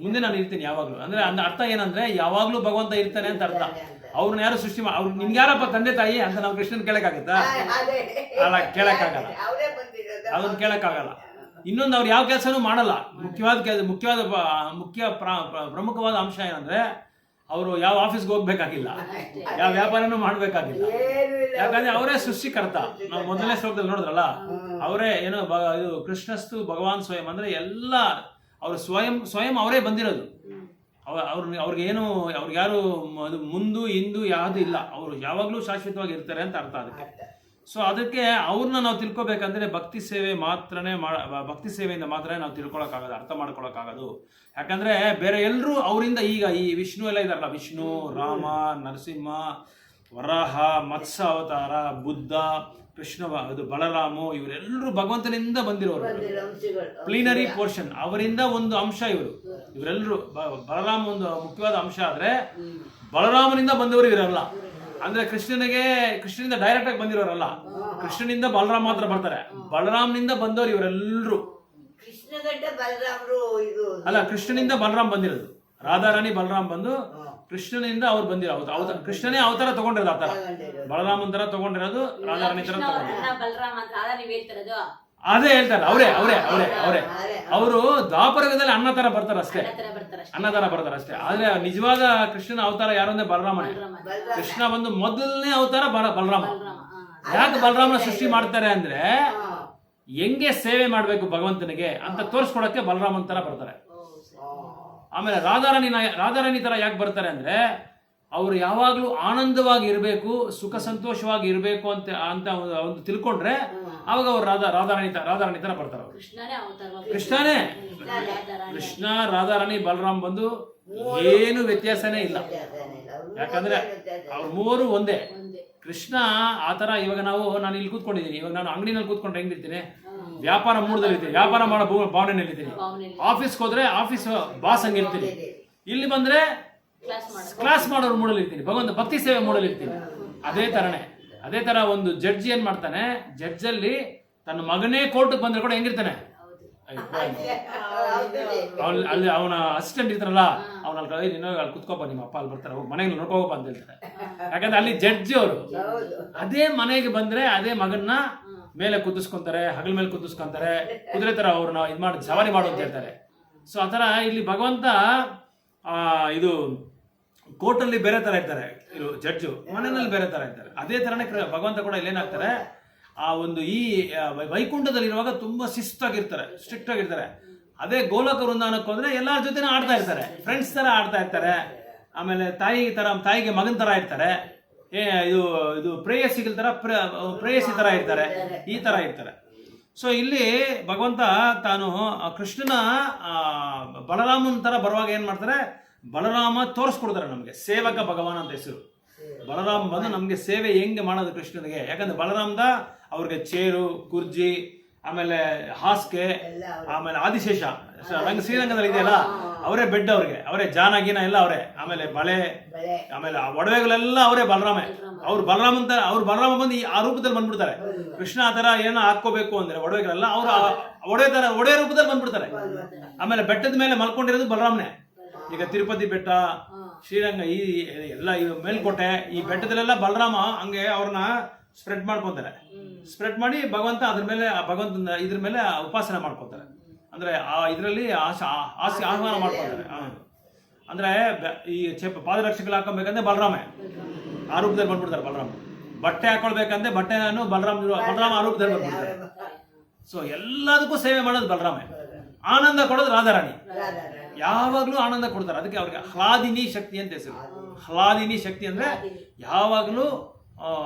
ಮುಂದೆ ನಾನು ಇರ್ತೀನಿ ಯಾವಾಗ್ಲೂ. ಅಂದ್ರೆ ಅರ್ಥ ಏನಂದ್ರೆ, ಯಾವಾಗ್ಲೂ ಭಗವಂತ ಇರ್ತಾನೆ ಅಂತ ಅರ್ಥ. ಅವ್ರನ್ನ ಯಾರು ಸೃಷ್ಟಿ ಅವ್ರು ನಿಮ್ಗೆ ಯಾರಪ್ಪ ತಂದೆ ತಾಯಿ ಅಂತ ನಾವು ಕೃಷ್ಣನ್ ಕೇಳಕ್ಕಾಗತ್ತಾ? ಅಲ್ಲ, ಕೇಳಕ್ಕಾಗಲ್ಲ, ಅದನ್ನ ಕೇಳಕ್ಕಾಗಲ್ಲ. ಇನ್ನೊಂದು, ಅವ್ರು ಯಾವ ಕೆಲಸನೂ ಮಾಡಲ್ಲ. ಮುಖ್ಯ ಪ್ರಮುಖವಾದ ಅಂಶ ಏನಂದ್ರೆ, ಅವರು ಯಾವ ಆಫೀಸ್ಗೆ ಹೋಗ್ಬೇಕಾಗಿಲ್ಲ, ಯಾವ ವ್ಯಾಪಾರನೂ ಮಾಡ್ಬೇಕಾಗಿಲ್ಲ. ಯಾಕಂದ್ರೆ ಅವರೇ ಸೃಷ್ಟಿಕರ್ತ. ನಾವು ಮೊದಲನೇ ಶ್ಲೋಕದಲ್ಲಿ ನೋಡಿದ್ರಲ್ಲ, ಅವರೇ ಏನೋ ಇದು ಕೃಷ್ಣಸ್ತು ಭಗವಾನ್ ಸ್ವಯಂ ಅಂದ್ರೆ ಎಲ್ಲ ಅವರು ಸ್ವಯಂ ಅವರೇ ಬಂದಿರೋದು. ಅವ್ರಿಗೇನು ಅವ್ರಿಗೆ ಯಾರು ಅದು ಮುಂದು ಹಿಂದು ಯಾವುದು ಇಲ್ಲ, ಅವರು ಯಾವಾಗಲೂ ಶಾಶ್ವತವಾಗಿ ಇರ್ತಾರೆ ಅಂತ ಅರ್ಥ ಅದಕ್ಕೆ. ಸೊ ಅದಕ್ಕೆ ಅವ್ರನ್ನ ನಾವು ತಿಳ್ಕೊಬೇಕಂದ್ರೆ ಭಕ್ತಿ ಸೇವೆಯಿಂದ ಮಾತ್ರ ನಾವು ತಿಳ್ಕೊಳಕ್ಕಾಗೋದು, ಅರ್ಥ ಮಾಡ್ಕೊಳಕ್ಕಾಗೋದು. ಯಾಕಂದ್ರೆ ಬೇರೆ ಎಲ್ಲರೂ ಅವರಿಂದ, ಈಗ ಈ ವಿಷ್ಣು ಎಲ್ಲ ಇದಾರಲ್ಲ, ವಿಷ್ಣು, ರಾಮ, ನರಸಿಂಹ, ವರಾಹ, ಮತ್ಸ್ಯ ಅವತಾರ, ಬುದ್ಧ, ಕೃಷ್ಣ, ಅದು ಬಲರಾಮು, ಇವರೆಲ್ಲರೂ ಭಗವಂತನಿಂದ ಬಂದಿರೋರು. ಪ್ಲೀನರಿ ಪೋರ್ಷನ್ ಅವರಿಂದ ಒಂದು ಅಂಶ ಇವರೆಲ್ಲರೂ. ಬಲರಾಮ ಒಂದು ಮುಖ್ಯವಾದ ಅಂಶ ಆದ್ರೆ, ಬಲರಾಮನಿಂದ ಬಂದವರು ಇವರಲ್ಲ. ಅಂದ್ರೆ ಕೃಷ್ಣನಿಂದ ಡೈರೆಕ್ಟ್ ಆಗಿ ಬಂದಿರೋರಲ್ಲ, ಕೃಷ್ಣನಿಂದ ಬಲರಾಮ ಮಾತ್ರ ಬರ್ತಾರೆ. ಬಲರಾಮನಿಂದ ಬಂದವರು ಇವರೆಲ್ಲರೂ ಅಲ್ಲ, ಕೃಷ್ಣನಿಂದ ಬಲರಾಮ್ ಬಂದಿರೋದು. ರಾಧಾರಾಣಿ ಬಲರಾಮ್ ಬಂದು ಕೃಷ್ಣನಿಂದ ಅವ್ರು ಬಂದಿರೋ ಕೃಷ್ಣನೇ ಅವತಾರ ತಗೊಂಡಿರೋದು. ಆತರ ಬಲರಾಮನ್ ತರ ತಗೊಂಡಿರೋದು, ರಾಧಾರಾಣಿ ತರ ತಗೊಂಡಿರೋದು. ಅದೇ ಹೇಳ್ತಾರೆ, ಅವರೇ ಅವರು ದ್ವಾಪರದಲ್ಲಿ ಅನ್ನ ತರ ಬರ್ತಾರೆ ಅಷ್ಟೇ, ಆದ್ರೆ ನಿಜವಾದ ಕೃಷ್ಣನ ಅವತಾರ ಯಾರು ಅಂದ್ರೆ ಬಲರಾಮನೇ. ಕೃಷ್ಣ ಬಂದು ಮೊದಲನೇ ಅವತಾರ ಬಲರಾಮ. ಯಾಕೆ ಬಲರಾಮನ ಸೃಷ್ಟಿ ಮಾಡ್ತಾರೆ ಅಂದ್ರೆ, ಹೆಂಗೆ ಸೇವೆ ಮಾಡ್ಬೇಕು ಭಗವಂತನಿಗೆ ಅಂತ ತೋರಿಸ್ಕೊಡಕ್ಕೆ ಬಲರಾಮನ್ ತರ ಬರ್ತಾರೆ. ಆಮೇಲೆ ರಾಧಾರಾಣಿ ತರ ಯಾಕೆ ಬರ್ತಾರೆ ಅಂದ್ರೆ, ಅವರು ಯಾವಾಗ್ಲೂ ಆನಂದವಾಗಿ ಇರಬೇಕು, ಸುಖ ಸಂತೋಷವಾಗಿ ಇರಬೇಕು ಅಂತ ಒಂದು ತಿಳ್ಕೊಂಡ್ರೆ ಅವಾಗ ಅವ್ರು ರಾಧಾರಾಣಿ ತರ ಬರ್ತಾರೆ. ಕೃಷ್ಣನೇ ಕೃಷ್ಣ, ರಾಧಾರಾಣಿ, ಬಲರಾಮ್ ಬಂದು ಏನು ವ್ಯತ್ಯಾಸನೇ ಇಲ್ಲ. ಯಾಕಂದ್ರೆ ಅವ್ರ ಮೂವರು ಒಂದೇ. ಕೃಷ್ಣ ಆತರ. ಇವಾಗ ನಾನು ಇಲ್ಲಿ ಕೂತ್ಕೊಂಡಿದ್ದೀನಿ, ಇವಾಗ ನಾನು ಅಂಗಡಿನಲ್ಲಿ ಕೂತ್ಕೊಂಡ್ರೆ ಹೆಂಗಿರ್ತೀನಿ, ವ್ಯಾಪಾರ ಮೂಡದಲ್ಲಿ ಇರ್ತೀನಿ, ವ್ಯಾಪಾರ ಮಾಡೋ ಭಾವನೆಯಲ್ಲಿ ಇರ್ತೀನಿ. ಆಫೀಸ್ಗೆ ಹೋದ್ರೆ ಆಫೀಸ್ ಬಾಸ್ ಹಂಗಿರ್ತೀನಿ. ಇಲ್ಲಿ ಬಂದ್ರೆ ಕ್ಲಾಸ್ ಮಾಡೋರು ಮೂಡಲ್ಲಿ ಇರ್ತೀನಿ, ಭಗವಂತ ಭಕ್ತಿ ಸೇವೆ ಮೂಡಲ್ಲಿ ಇರ್ತೀನಿ. ಅದೇ ತರ ಒಂದು ಜಡ್ಜ್ ಏನ್ ಮಾಡ್ತಾನೆ, ಜಡ್ಜಲ್ಲಿ ತನ್ನ ಮಗನೇ ಕೋರ್ಟ್ಗೆ ಬಂದ್ರೆ ಕೂಡ ಹೆಂಗಿರ್ತಾನೆ, ಅಲ್ಲಿ ಅವನ ಅಸಿಸ್ಟೆಂಟ್ ಇರ್ತಾರಲ್ಲ, ಅವನಲ್ಲಿ ಅಲ್ಲಿ ಕುತ್ಕೋಪ, ನಿಮ್ಮ ಅಪ್ಪ ಅಲ್ಲಿ ಬರ್ತಾರೆ, ಹೋಗಿ ಮನೆಗೆ ನೋಡ್ಕೋಪ ಅಂತ ಹೇಳ್ತಾರೆ. ಯಾಕಂದ್ರೆ ಅಲ್ಲಿ ಜಡ್ಜ್ ಅವರು. ಅದೇ ಮನೆಗೆ ಬಂದ್ರೆ ಅದೇ ಮಗನ್ನ ಮೇಲೆ ಕುದಿಸ್ಕೊಂತಾರೆ, ಹಗಲ ಮೇಲೆ ಕುದಿಸ್ಕೊಂತಾರೆ, ಕುದುರೆ ತರ ಅವ್ರನ್ನ ಇದು ಮಾಡಿ ಸವಾರಿ ಮಾಡು ಅಂತ ಹೇಳ್ತಾರೆ. ಸೊ ಆ ಥರ ಇಲ್ಲಿ ಭಗವಂತ ಇದು ಕೋರ್ಟಲ್ಲಿ ಬೇರೆ ತರ ಇರ್ತಾರೆ, ಇದು ಜಡ್ಜು ಮನೆಯಲ್ಲಿ ಬೇರೆ ತರ ಇರ್ತಾರೆ. ಅದೇ ತರನೇ ಭಗವಂತ ಕೂಡ ಇಲ್ಲೇನಾಗ್ತಾರೆ, ಆ ಒಂದು ಈ ವೈಕುಂಠದಲ್ಲಿರುವಾಗ ತುಂಬಾ ಶಿಸ್ತಾಗಿರ್ತಾರೆ, ಸ್ಟ್ರಿಕ್ಟ್ ಆಗಿರ್ತಾರೆ. ಅದೇ ಗೋಲಕ ವೃಂದಾವನಕ್ಕೆ ಹೋದ್ರೆ ಎಲ್ಲರ ಜೊತೆನೂ ಆಡ್ತಾ ಇರ್ತಾರೆ, ಫ್ರೆಂಡ್ಸ್ ತರ ಆಡ್ತಾ ಇರ್ತಾರೆ. ಆಮೇಲೆ ತಾಯಿಗೆ ಮಗನ ತರ ಇರ್ತಾರೆ, ಇದು ಇದು ಪ್ರೇಯಸಿಗಳ ತರ ಪ್ರೇಯಸಿ ತರ ಇರ್ತಾರೆ, ಈ ತರ ಇರ್ತಾರೆ. ಸೊ ಇಲ್ಲಿ ಭಗವಂತ ತಾನು ಕೃಷ್ಣನ ಬಲರಾಮನ ತರ ಬರುವಾಗ ಏನ್ ಮಾಡ್ತಾರೆ, ಬಲರಾಮ ತೋರಿಸ್ಕೊಡ್ತಾರೆ ನಮ್ಗೆ. ಸೇವಕ ಭಗವಾನ್ ಅಂತ ಹೆಸರು. ಬಲರಾಮ ಬಂದು ನಮ್ಗೆ ಸೇವೆ ಹೆಂಗೆ ಮಾಡೋದು ಕೃಷ್ಣನಿಗೆ. ಯಾಕಂದ್ರೆ ಬಲರಾಮದ ಅವ್ರಿಗೆ ಚೇರು, ಕುರ್ಜಿ, ಆಮೇಲೆ ಹಾಸಿಗೆ, ಆಮೇಲೆ ಆದಿಶೇಷ ಶ್ರೀರಂಗದಲ್ಲಿ ಇದೆಯಲ್ಲ, ಅವರೇ ಬೆಡ್, ಅವ್ರಿಗೆ ಅವರೇ ಜಾನಗಿನ ಎಲ್ಲ ಅವರೇ. ಆಮೇಲೆ ಬಳೆ, ಆಮೇಲೆ ಒಡವೆಗಳೆಲ್ಲ ಅವರೇ ಬಲರಾಮೇ. ಅವ್ರು ಬಲರಾಮ ಬಂದು ಆ ರೂಪದಲ್ಲಿ ಬಂದ್ಬಿಡ್ತಾರೆ. ಕೃಷ್ಣ ಆ ತರ ಏನೋ ಹಾಕೋಬೇಕು ಅಂದ್ರೆ ಒಡವೆಗಳೆಲ್ಲ ಅವ್ರು ಒಡವೆ ರೂಪದಲ್ಲಿ ಬಂದ್ಬಿಡ್ತಾರೆ. ಆಮೇಲೆ ಬೆಟ್ಟದ ಮೇಲೆ ಮಲ್ಕೊಂಡಿರೋದು ಬಲರಾಮನೇ. ಈಗ ತಿರುಪತಿ ಬೆಟ್ಟ, ಶ್ರೀರಂಗ, ಈ ಎಲ್ಲ ಮೇಲ್ಕೋಟೆ, ಈ ಬೆಟ್ಟದಲ್ಲೆಲ್ಲ ಬಲರಾಮ ಹಂಗೆ ಅವ್ರನ್ನ ಸ್ಪ್ರೆಡ್ ಮಾಡ್ಕೊತಾರೆ. ಸ್ಪ್ರೆಡ್ ಮಾಡಿ ಭಗವಂತ ಅದ್ರ ಮೇಲೆ ಭಗವಂತನ ಇದ್ರ ಮೇಲೆ ಉಪಾಸನೆ ಮಾಡ್ಕೊತಾರೆ. ಅಂದ್ರೆ ಆ ಇದರಲ್ಲಿ ಆಹ್ವಾನ ಮಾಡ್ಕೊತಾರೆ. ಅಂದ್ರೆ ಈ ಪಾದರಕ್ಷೆಗಳು ಹಾಕೊಬೇಕಂದ್ರೆ ಬಲರಾಮೇ ಆ ರೂಪದಲ್ಲಿ ಬಂದ್ಬಿಡ್ತಾರೆ. ಬಲರಾಮ ಬಟ್ಟೆ ಹಾಕೊಳ್ಬೇಕಂದ್ರೆ ಬಟ್ಟೆನೂ ಬಲರಾಮ ಆ ರೂಪದಲ್ಲಿ ಬಂದ್ಬಿಡ್ತಾರೆ. ಸೊ ಎಲ್ಲದಕ್ಕೂ ಸೇವೆ ಮಾಡೋದು ಬಲರಾಮೇ. ಆನಂದ ಕೊಡೋದು ರಾಧಾರಾಣಿ. ಯಾವಾಗ್ಲೂ ಆನಂದ ಕೊಡ್ತಾರೆ. ಅದಕ್ಕೆ ಅವ್ರಿಗೆ ಆಹ್ಲಾದಿನಿ ಶಕ್ತಿ ಅಂತ ಹೆಸರು. ಆಹ್ಲಾದಿನಿ ಶಕ್ತಿ ಅಂದ್ರೆ ಯಾವಾಗ್ಲೂ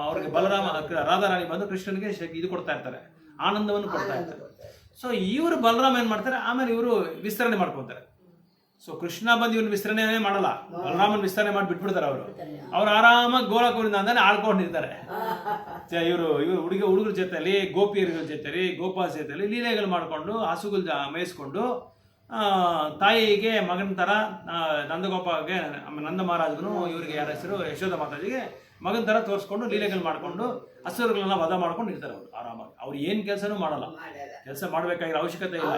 ಅವ್ರಿಗೆ ರಾಧಾರಾಣಿ ಬಂದು ಕೃಷ್ಣನಿಗೆ ಇದು ಕೊಡ್ತಾ ಇರ್ತಾರೆ, ಆನಂದವನ್ನು ಕೊಡ್ತಾ ಇರ್ತಾರೆ. ಸೊ ಇವರು ಬಲರಾಮ ಏನ್ ಮಾಡ್ತಾರೆ, ಆಮೇಲೆ ಇವರು ವಿಸ್ತರಣೆ ಮಾಡ್ಕೊತಾರೆ. ಸೊ ಕೃಷ್ಣ ಬಂದು ಇವ್ನ ವಿಸ್ತರಣೆ ಮಾಡಲ್ಲ, ಬಲರಾಮನ್ ವಿಸ್ತರಣೆ ಮಾಡಿ ಬಿಟ್ಬಿಡ್ತಾರೆ. ಅವ್ರು ಆರಾಮಾಗಿ ಗೋಲಕವರಿಂದ ಅಂತಾನೆ ಆಳ್ಕೊಂಡಿರ್ತಾರೆ. ಇವರು ಹುಡುಗರ ಜೊತೆಲಿ, ಗೋಪಿಯರ ಜೊತೆಲಿ, ಗೋಪಾಲ ಜೊತೆಲಿ ಲೀಲೆಗಳು ಮಾಡ್ಕೊಂಡು, ಹಸುಗಳು ಮೇಯಿಸ್ಕೊಂಡು, ತಾಯಿಗೆ ಮಗನ ತರ ನಂದಗೋಪಾಲ್ಗೆ, ನಂದ ಮಹಾರಾಜ್ಗೂ, ಇವ್ರಿಗೆ ಯಾರ ಹೆಸರು ಯಶೋಧ ಮಾತಾಜಿಗೆ ಮಗನ ತರ ತೋರಿಸ್ಕೊಂಡು ಲೀಲೆಗಳು ಮಾಡ್ಕೊಂಡು ಹಸುರುಗಳನ್ನ ವಧ ಮಾಡ್ಕೊಂಡು ಇರ್ತಾರೆ. ಅವ್ರು ಆರಾಮಾಗಿ ಅವ್ರು ಏನ್ ಕೆಲಸನೂ ಮಾಡಲ್ಲ, ಕೆಲಸ ಮಾಡ್ಬೇಕಾಗಿರೋ ಅವಶ್ಯಕತೆ ಇಲ್ಲ.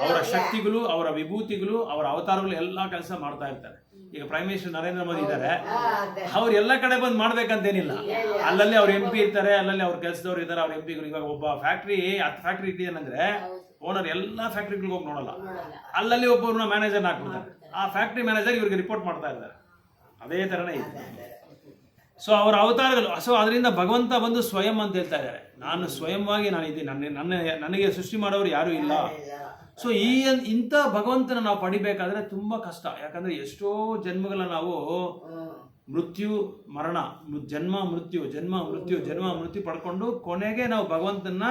ಅವರ ಶಕ್ತಿಗಳು, ಅವರ ವಿಭೂತಿಗಳು, ಅವರ ಅವತಾರಗಳು ಎಲ್ಲಾ ಕೆಲಸ ಮಾಡ್ತಾ ಇರ್ತಾರೆ. ಈಗ ಪ್ರೈಮ್ ಮಿನಿಸ್ಟರ್ ನರೇಂದ್ರ ಮೋದಿ ಇದ್ದಾರೆ, ಅವ್ರು ಎಲ್ಲ ಕಡೆ ಬಂದು ಮಾಡ್ಬೇಕಂತೇನಿಲ್ಲ. ಅಲ್ಲಲ್ಲಿ ಅವ್ರ MP ಇರ್ತಾರೆ, ಅಲ್ಲಲ್ಲಿ ಅವ್ರ ಕೆಲಸದವ್ರು ಇದ್ದಾರೆ, ಅವ್ರ MPಗಳು. ಇವಾಗ ಒಬ್ಬ ಫ್ಯಾಕ್ಟ್ರಿ 10 ಫ್ಯಾಕ್ಟ್ರಿ ಇಟ್ಟಿದ್ದೇನೆಂದ್ರೆ ಓನರ್ ಎಲ್ಲಾ ಫ್ಯಾಕ್ಟ್ರಿಗಳಿಗೆ ಹೋಗಿ ನೋಡಲ್ಲ, ಅಲ್ಲಲ್ಲಿ ಒಬ್ಬರನ್ನ ಮ್ಯಾನೇಜರ್ನ ಹಾಕ್ಬಿಡ್ತಾರೆ. ಆ ಫ್ಯಾಕ್ಟ್ರಿ ಮ್ಯಾನೇಜರ್ ಇವ್ರಿಗೆ ರಿಪೋರ್ಟ್ ಮಾಡ್ತಾ ಇದ್ದಾರೆ. ಅದೇ ತರನೇ ಇದೆ. ಸೊ ಅವರ ಅವತಾರಗಳು. ಸೊ ಅದರಿಂದ ಭಗವಂತ ಬಂದು ಸ್ವಯಂ ಅಂತ ಹೇಳ್ತಾ ಇದ್ದಾರೆ, ನಾನು ಸ್ವಯಂವಾಗಿ ನಾನಿದ್ದೀನಿ, ನನಗೆ ಸೃಷ್ಟಿ ಮಾಡೋರು ಯಾರು ಇಲ್ಲ. ಸೊ ಇಂಥ ಭಗವಂತನ ನಾವು ಪಡಿಬೇಕಾದ್ರೆ ತುಂಬಾ ಕಷ್ಟ. ಯಾಕಂದ್ರೆ ಎಷ್ಟೋ ಜನ್ಮಗಳ ನಾವು ಮೃತ್ಯು ಮರಣ, ಜನ್ಮ ಮೃತ್ಯು ಪಡ್ಕೊಂಡು ಕೊನೆಗೆ ನಾವು ಭಗವಂತನ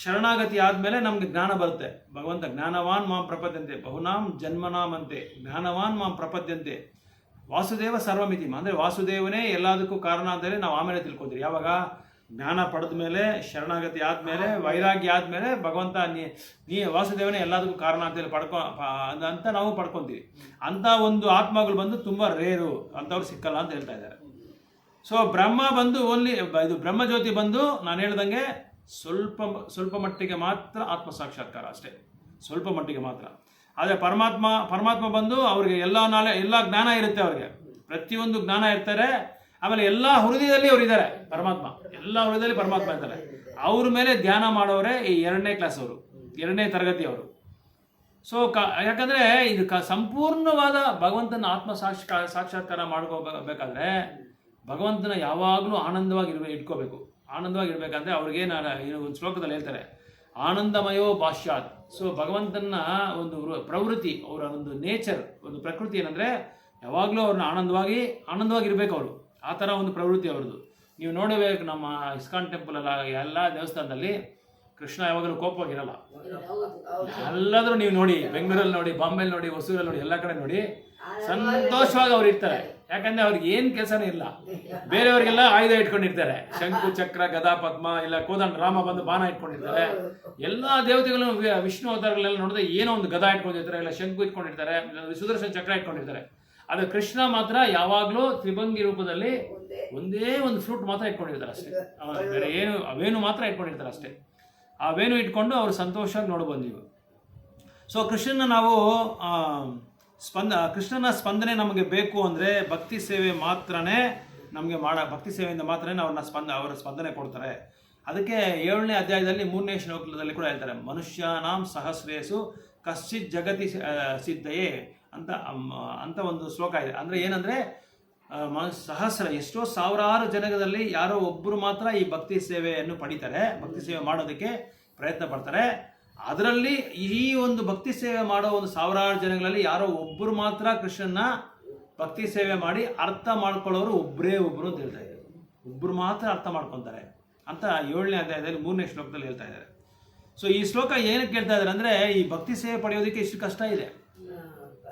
ಶರಣಾಗತಿ ಆದ್ಮೇಲೆ ನಮ್ಗೆ ಜ್ಞಾನ ಬರುತ್ತೆ. ಭಗವಂತ ಜ್ಞಾನವಾನ್ ಮಾಂ ಪ್ರಪದ್ಯಂತೆ ಬಹುನಾಂ ಜನ್ಮನಾಮಂತೆ ಜ್ಞಾನವಾನ್ ಮಾಂ ಪ್ರಪದ್ಯಂತೆ ವಾಸುದೇವ ಸರ್ವಮಿತಿ. ಅಂದ್ರೆ ವಾಸುದೇವನೇ ಎಲ್ಲದಕ್ಕೂ ಕಾರಣ ಅಂತೇಳಿ ನಾವು ಆಮೇಲೆ ತಿಳ್ಕೊತೀವಿ. ಯಾವಾಗ ಜ್ಞಾನ ಪಡೆದ ಮೇಲೆ, ಶರಣಾಗತಿ ಆದ್ಮೇಲೆ, ವೈರಾಗ್ಯ ಆದ್ಮೇಲೆ ಭಗವಂತ ನೀ ವಾಸುದೇವನೇ ಎಲ್ಲದಕ್ಕೂ ಕಾರಣ ಅಂತೇಳಿ ಅಂತ ನಾವು ಪಡ್ಕೊಂತೀವಿ. ಅಂತ ಒಂದು ಆತ್ಮಗಳು ಬಂದು ತುಂಬಾ ರೇರು, ಅಂತವ್ರು ಸಿಕ್ಕಲ್ಲ ಅಂತ ಹೇಳ್ತಾ ಇದ್ದಾರೆ. ಸೊ ಬ್ರಹ್ಮ ಬಂದು ಓನ್ಲಿ ಇದು ಬ್ರಹ್ಮಜ್ಯೋತಿ ಬಂದು ನಾನು ಹೇಳ್ದಂಗೆ ಸ್ವಲ್ಪ ಮಟ್ಟಿಗೆ ಮಾತ್ರ ಆತ್ಮ ಸಾಕ್ಷಾತ್ಕಾರ, ಅಷ್ಟೇ ಸ್ವಲ್ಪ ಮಟ್ಟಿಗೆ ಮಾತ್ರ. ಆದರೆ ಪರಮಾತ್ಮ ಬಂದು ಅವ್ರಿಗೆ ಎಲ್ಲ ಜ್ಞಾನ ಇರುತ್ತೆ, ಅವ್ರಿಗೆ ಪ್ರತಿಯೊಂದು ಜ್ಞಾನ ಇರ್ತಾರೆ. ಆಮೇಲೆ ಎಲ್ಲ ಹೃದಯದಲ್ಲಿ ಅವ್ರು ಇದ್ದಾರೆ. ಪರಮಾತ್ಮ ಎಲ್ಲ ಹೃದಯದಲ್ಲಿ ಪರಮಾತ್ಮ ಇರ್ತಾರೆ. ಅವ್ರ ಮೇಲೆ ಧ್ಯಾನ ಮಾಡೋರೇ ಈ 2ನೇ ಕ್ಲಾಸ್ ಅವರು, 2ನೇ ತರಗತಿ ಅವರು. ಸೊ ಯಾಕಂದ್ರೆ ಇದು ಸಂಪೂರ್ಣವಾದ ಭಗವಂತನ ಆತ್ಮ ಸಾಕ್ಷಾತ್ಕಾರ ಮಾಡ್ಕೋಬೇಕಾದ್ರೆ ಭಗವಂತನ ಯಾವಾಗಲೂ ಆನಂದವಾಗಿ ಇಟ್ಕೋಬೇಕು. ಆನಂದವಾಗಿರ್ಬೇಕಂದ್ರೆ ಅವ್ರಿಗೆ ಒಂದು ಶ್ಲೋಕದಲ್ಲಿ ಹೇಳ್ತಾರೆ, ಆನಂದಮಯೋ ಭಾಷ್ಯಾತ್. ಸೊ ಭಗವಂತನ ಒಂದು ಪ್ರವೃತ್ತಿ, ಅವರ ಒಂದು ನೇಚರ್, ಒಂದು ಪ್ರಕೃತಿ ಏನಂದ್ರೆ ಯಾವಾಗಲೂ ಅವ್ರನ್ನ ಆನಂದವಾಗಿರ್ಬೇಕು. ಅವರು ಆ ಥರ ಒಂದು ಪ್ರವೃತ್ತಿ ಅವ್ರದ್ದು. ನೀವು ನೋಡಬೇಕು, ನಮ್ಮ ಇಸ್ಕಾನ್ ಟೆಂಪಲ್ ಅಲ್ಲ, ಎಲ್ಲ ದೇವಸ್ಥಾನದಲ್ಲಿ ಕೃಷ್ಣ ಯಾವಾಗಲೂ ಕೋಪವಾಗಿರಲ್ಲ. ಎಲ್ಲಾದ್ರೂ ನೀವು ನೋಡಿ, ಬೆಂಗಳೂರಲ್ಲಿ ನೋಡಿ, ಬಾಂಬೆಲಿ ನೋಡಿ, ಹೊಸೂರಲ್ಲಿ ನೋಡಿ, ಎಲ್ಲ ಕಡೆ ನೋಡಿ, ಸಂತೋಷವಾಗಿ ಅವ್ರು ಇರ್ತಾರೆ. ಯಾಕಂದ್ರೆ ಅವ್ರಿಗೆ ಏನ್ ಕೆಲಸನೇ ಇಲ್ಲ. ಬೇರೆಯವ್ರಿಗೆಲ್ಲ ಆಯುಧ ಇಟ್ಕೊಂಡಿರ್ತಾರೆ, ಶಂಕು ಚಕ್ರ ಗದಾ ಪದ್ಮ, ಇಲ್ಲ ಕೋದಂಡ ರಾಮ ಬಂದು ಬಾಣ ಇಟ್ಕೊಂಡಿರ್ತಾರೆ. ಎಲ್ಲಾ ದೇವತೆಗಳು ವಿಷ್ಣು ಅವತಾರಗಳೆಲ್ಲ ನೋಡಿದ್ರೆ ಏನೋ ಒಂದು ಗದಾ ಇಟ್ಕೊಂಡಿರ್ತಾರೆ, ಇಲ್ಲ ಶಂಕು ಇಟ್ಕೊಂಡಿರ್ತಾರೆ, ಸುದರ್ಶನ ಚಕ್ರ ಇಟ್ಕೊಂಡಿರ್ತಾರೆ. ಆದ್ರೆ ಕೃಷ್ಣ ಮಾತ್ರ ಯಾವಾಗ್ಲೂ ತ್ರಿಭಂಗಿ ರೂಪದಲ್ಲಿ ಒಂದೇ ಒಂದು ಫ್ರೂಟ್ ಮಾತ್ರ ಇಟ್ಕೊಂಡಿರ್ತಾರೆ ಅಷ್ಟೇ. ಬೇರೆ ಅವೇನು ಮಾತ್ರ ಇಟ್ಕೊಂಡಿರ್ತಾರೆ ಅಷ್ಟೇ. ಆ ವೇಣು ಇಟ್ಕೊಂಡು ಅವ್ರು ಸಂತೋಷವಾಗಿ ನೋಡ್ಬೋದು ನೀವು. ಸೊ ಕೃಷ್ಣನ ನಾವು ಕೃಷ್ಣನ ಸ್ಪಂದನೆ ನಮಗೆ ಬೇಕು ಅಂದರೆ ಭಕ್ತಿ ಸೇವೆ ಮಾತ್ರನೇ ನಮಗೆ ಭಕ್ತಿ ಸೇವೆಯಿಂದ ಮಾತ್ರನೇ ಅವರ ಸ್ಪಂದನೆ ಕೊಡ್ತಾರೆ. ಅದಕ್ಕೆ 7ನೇ ಅಧ್ಯಾಯದಲ್ಲಿ 3ನೇ ಶ್ಲೋಕದಲ್ಲಿ ಕೂಡ ಹೇಳ್ತಾರೆ, ಮನುಷ್ಯಾನಾಂ ಸಹಸ್ರೇಸು ಕಶ್ಚಿತ್ ಜಗತಿ ಸಿದ್ಧಯೇ ಅಂತ ಒಂದು ಶ್ಲೋಕ ಇದೆ. ಅಂದರೆ ಏನಂದರೆ ಸಹಸ್ರ ಎಷ್ಟೋ ಸಾವಿರಾರು ಜನದಲ್ಲಿ ಯಾರೋ ಒಬ್ಬರು ಮಾತ್ರ ಈ ಭಕ್ತಿ ಸೇವೆಯನ್ನು ಪಡಿತಾರೆ, ಭಕ್ತಿ ಸೇವೆ ಮಾಡೋದಕ್ಕೆ ಪ್ರಯತ್ನ ಪಡ್ತಾರೆ. ಅದರಲ್ಲಿ ಈ ಒಂದು ಭಕ್ತಿ ಸೇವೆ ಮಾಡೋ ಒಂದು ಸಾವಿರಾರು ಜನಗಳಲ್ಲಿ ಯಾರೋ ಒಬ್ಬರು ಮಾತ್ರ ಕೃಷ್ಣನ ಭಕ್ತಿ ಸೇವೆ ಮಾಡಿ ಅರ್ಥ ಮಾಡ್ಕೊಳ್ಳೋರು ಒಬ್ಬರೇ ಒಬ್ಬರು ಅಂತ ಹೇಳ್ತಾ ಇದ್ದಾರೆ. ಒಬ್ಬರು ಮಾತ್ರ ಅರ್ಥ ಮಾಡ್ಕೊತಾರೆ ಅಂತ 7ನೇ ಅಧ್ಯಾಯದಲ್ಲಿ 3ನೇ ಶ್ಲೋಕದಲ್ಲಿ ಹೇಳ್ತಾ ಇದ್ದಾರೆ. ಸೊ ಈ ಶ್ಲೋಕ ಏನಕ್ಕೆ ಹೇಳ್ತಾ ಇದ್ದಾರೆ ಅಂದರೆ, ಈ ಭಕ್ತಿ ಸೇವೆ ಪಡೆಯೋದಕ್ಕೆ ಇಷ್ಟು ಕಷ್ಟ ಇದೆ,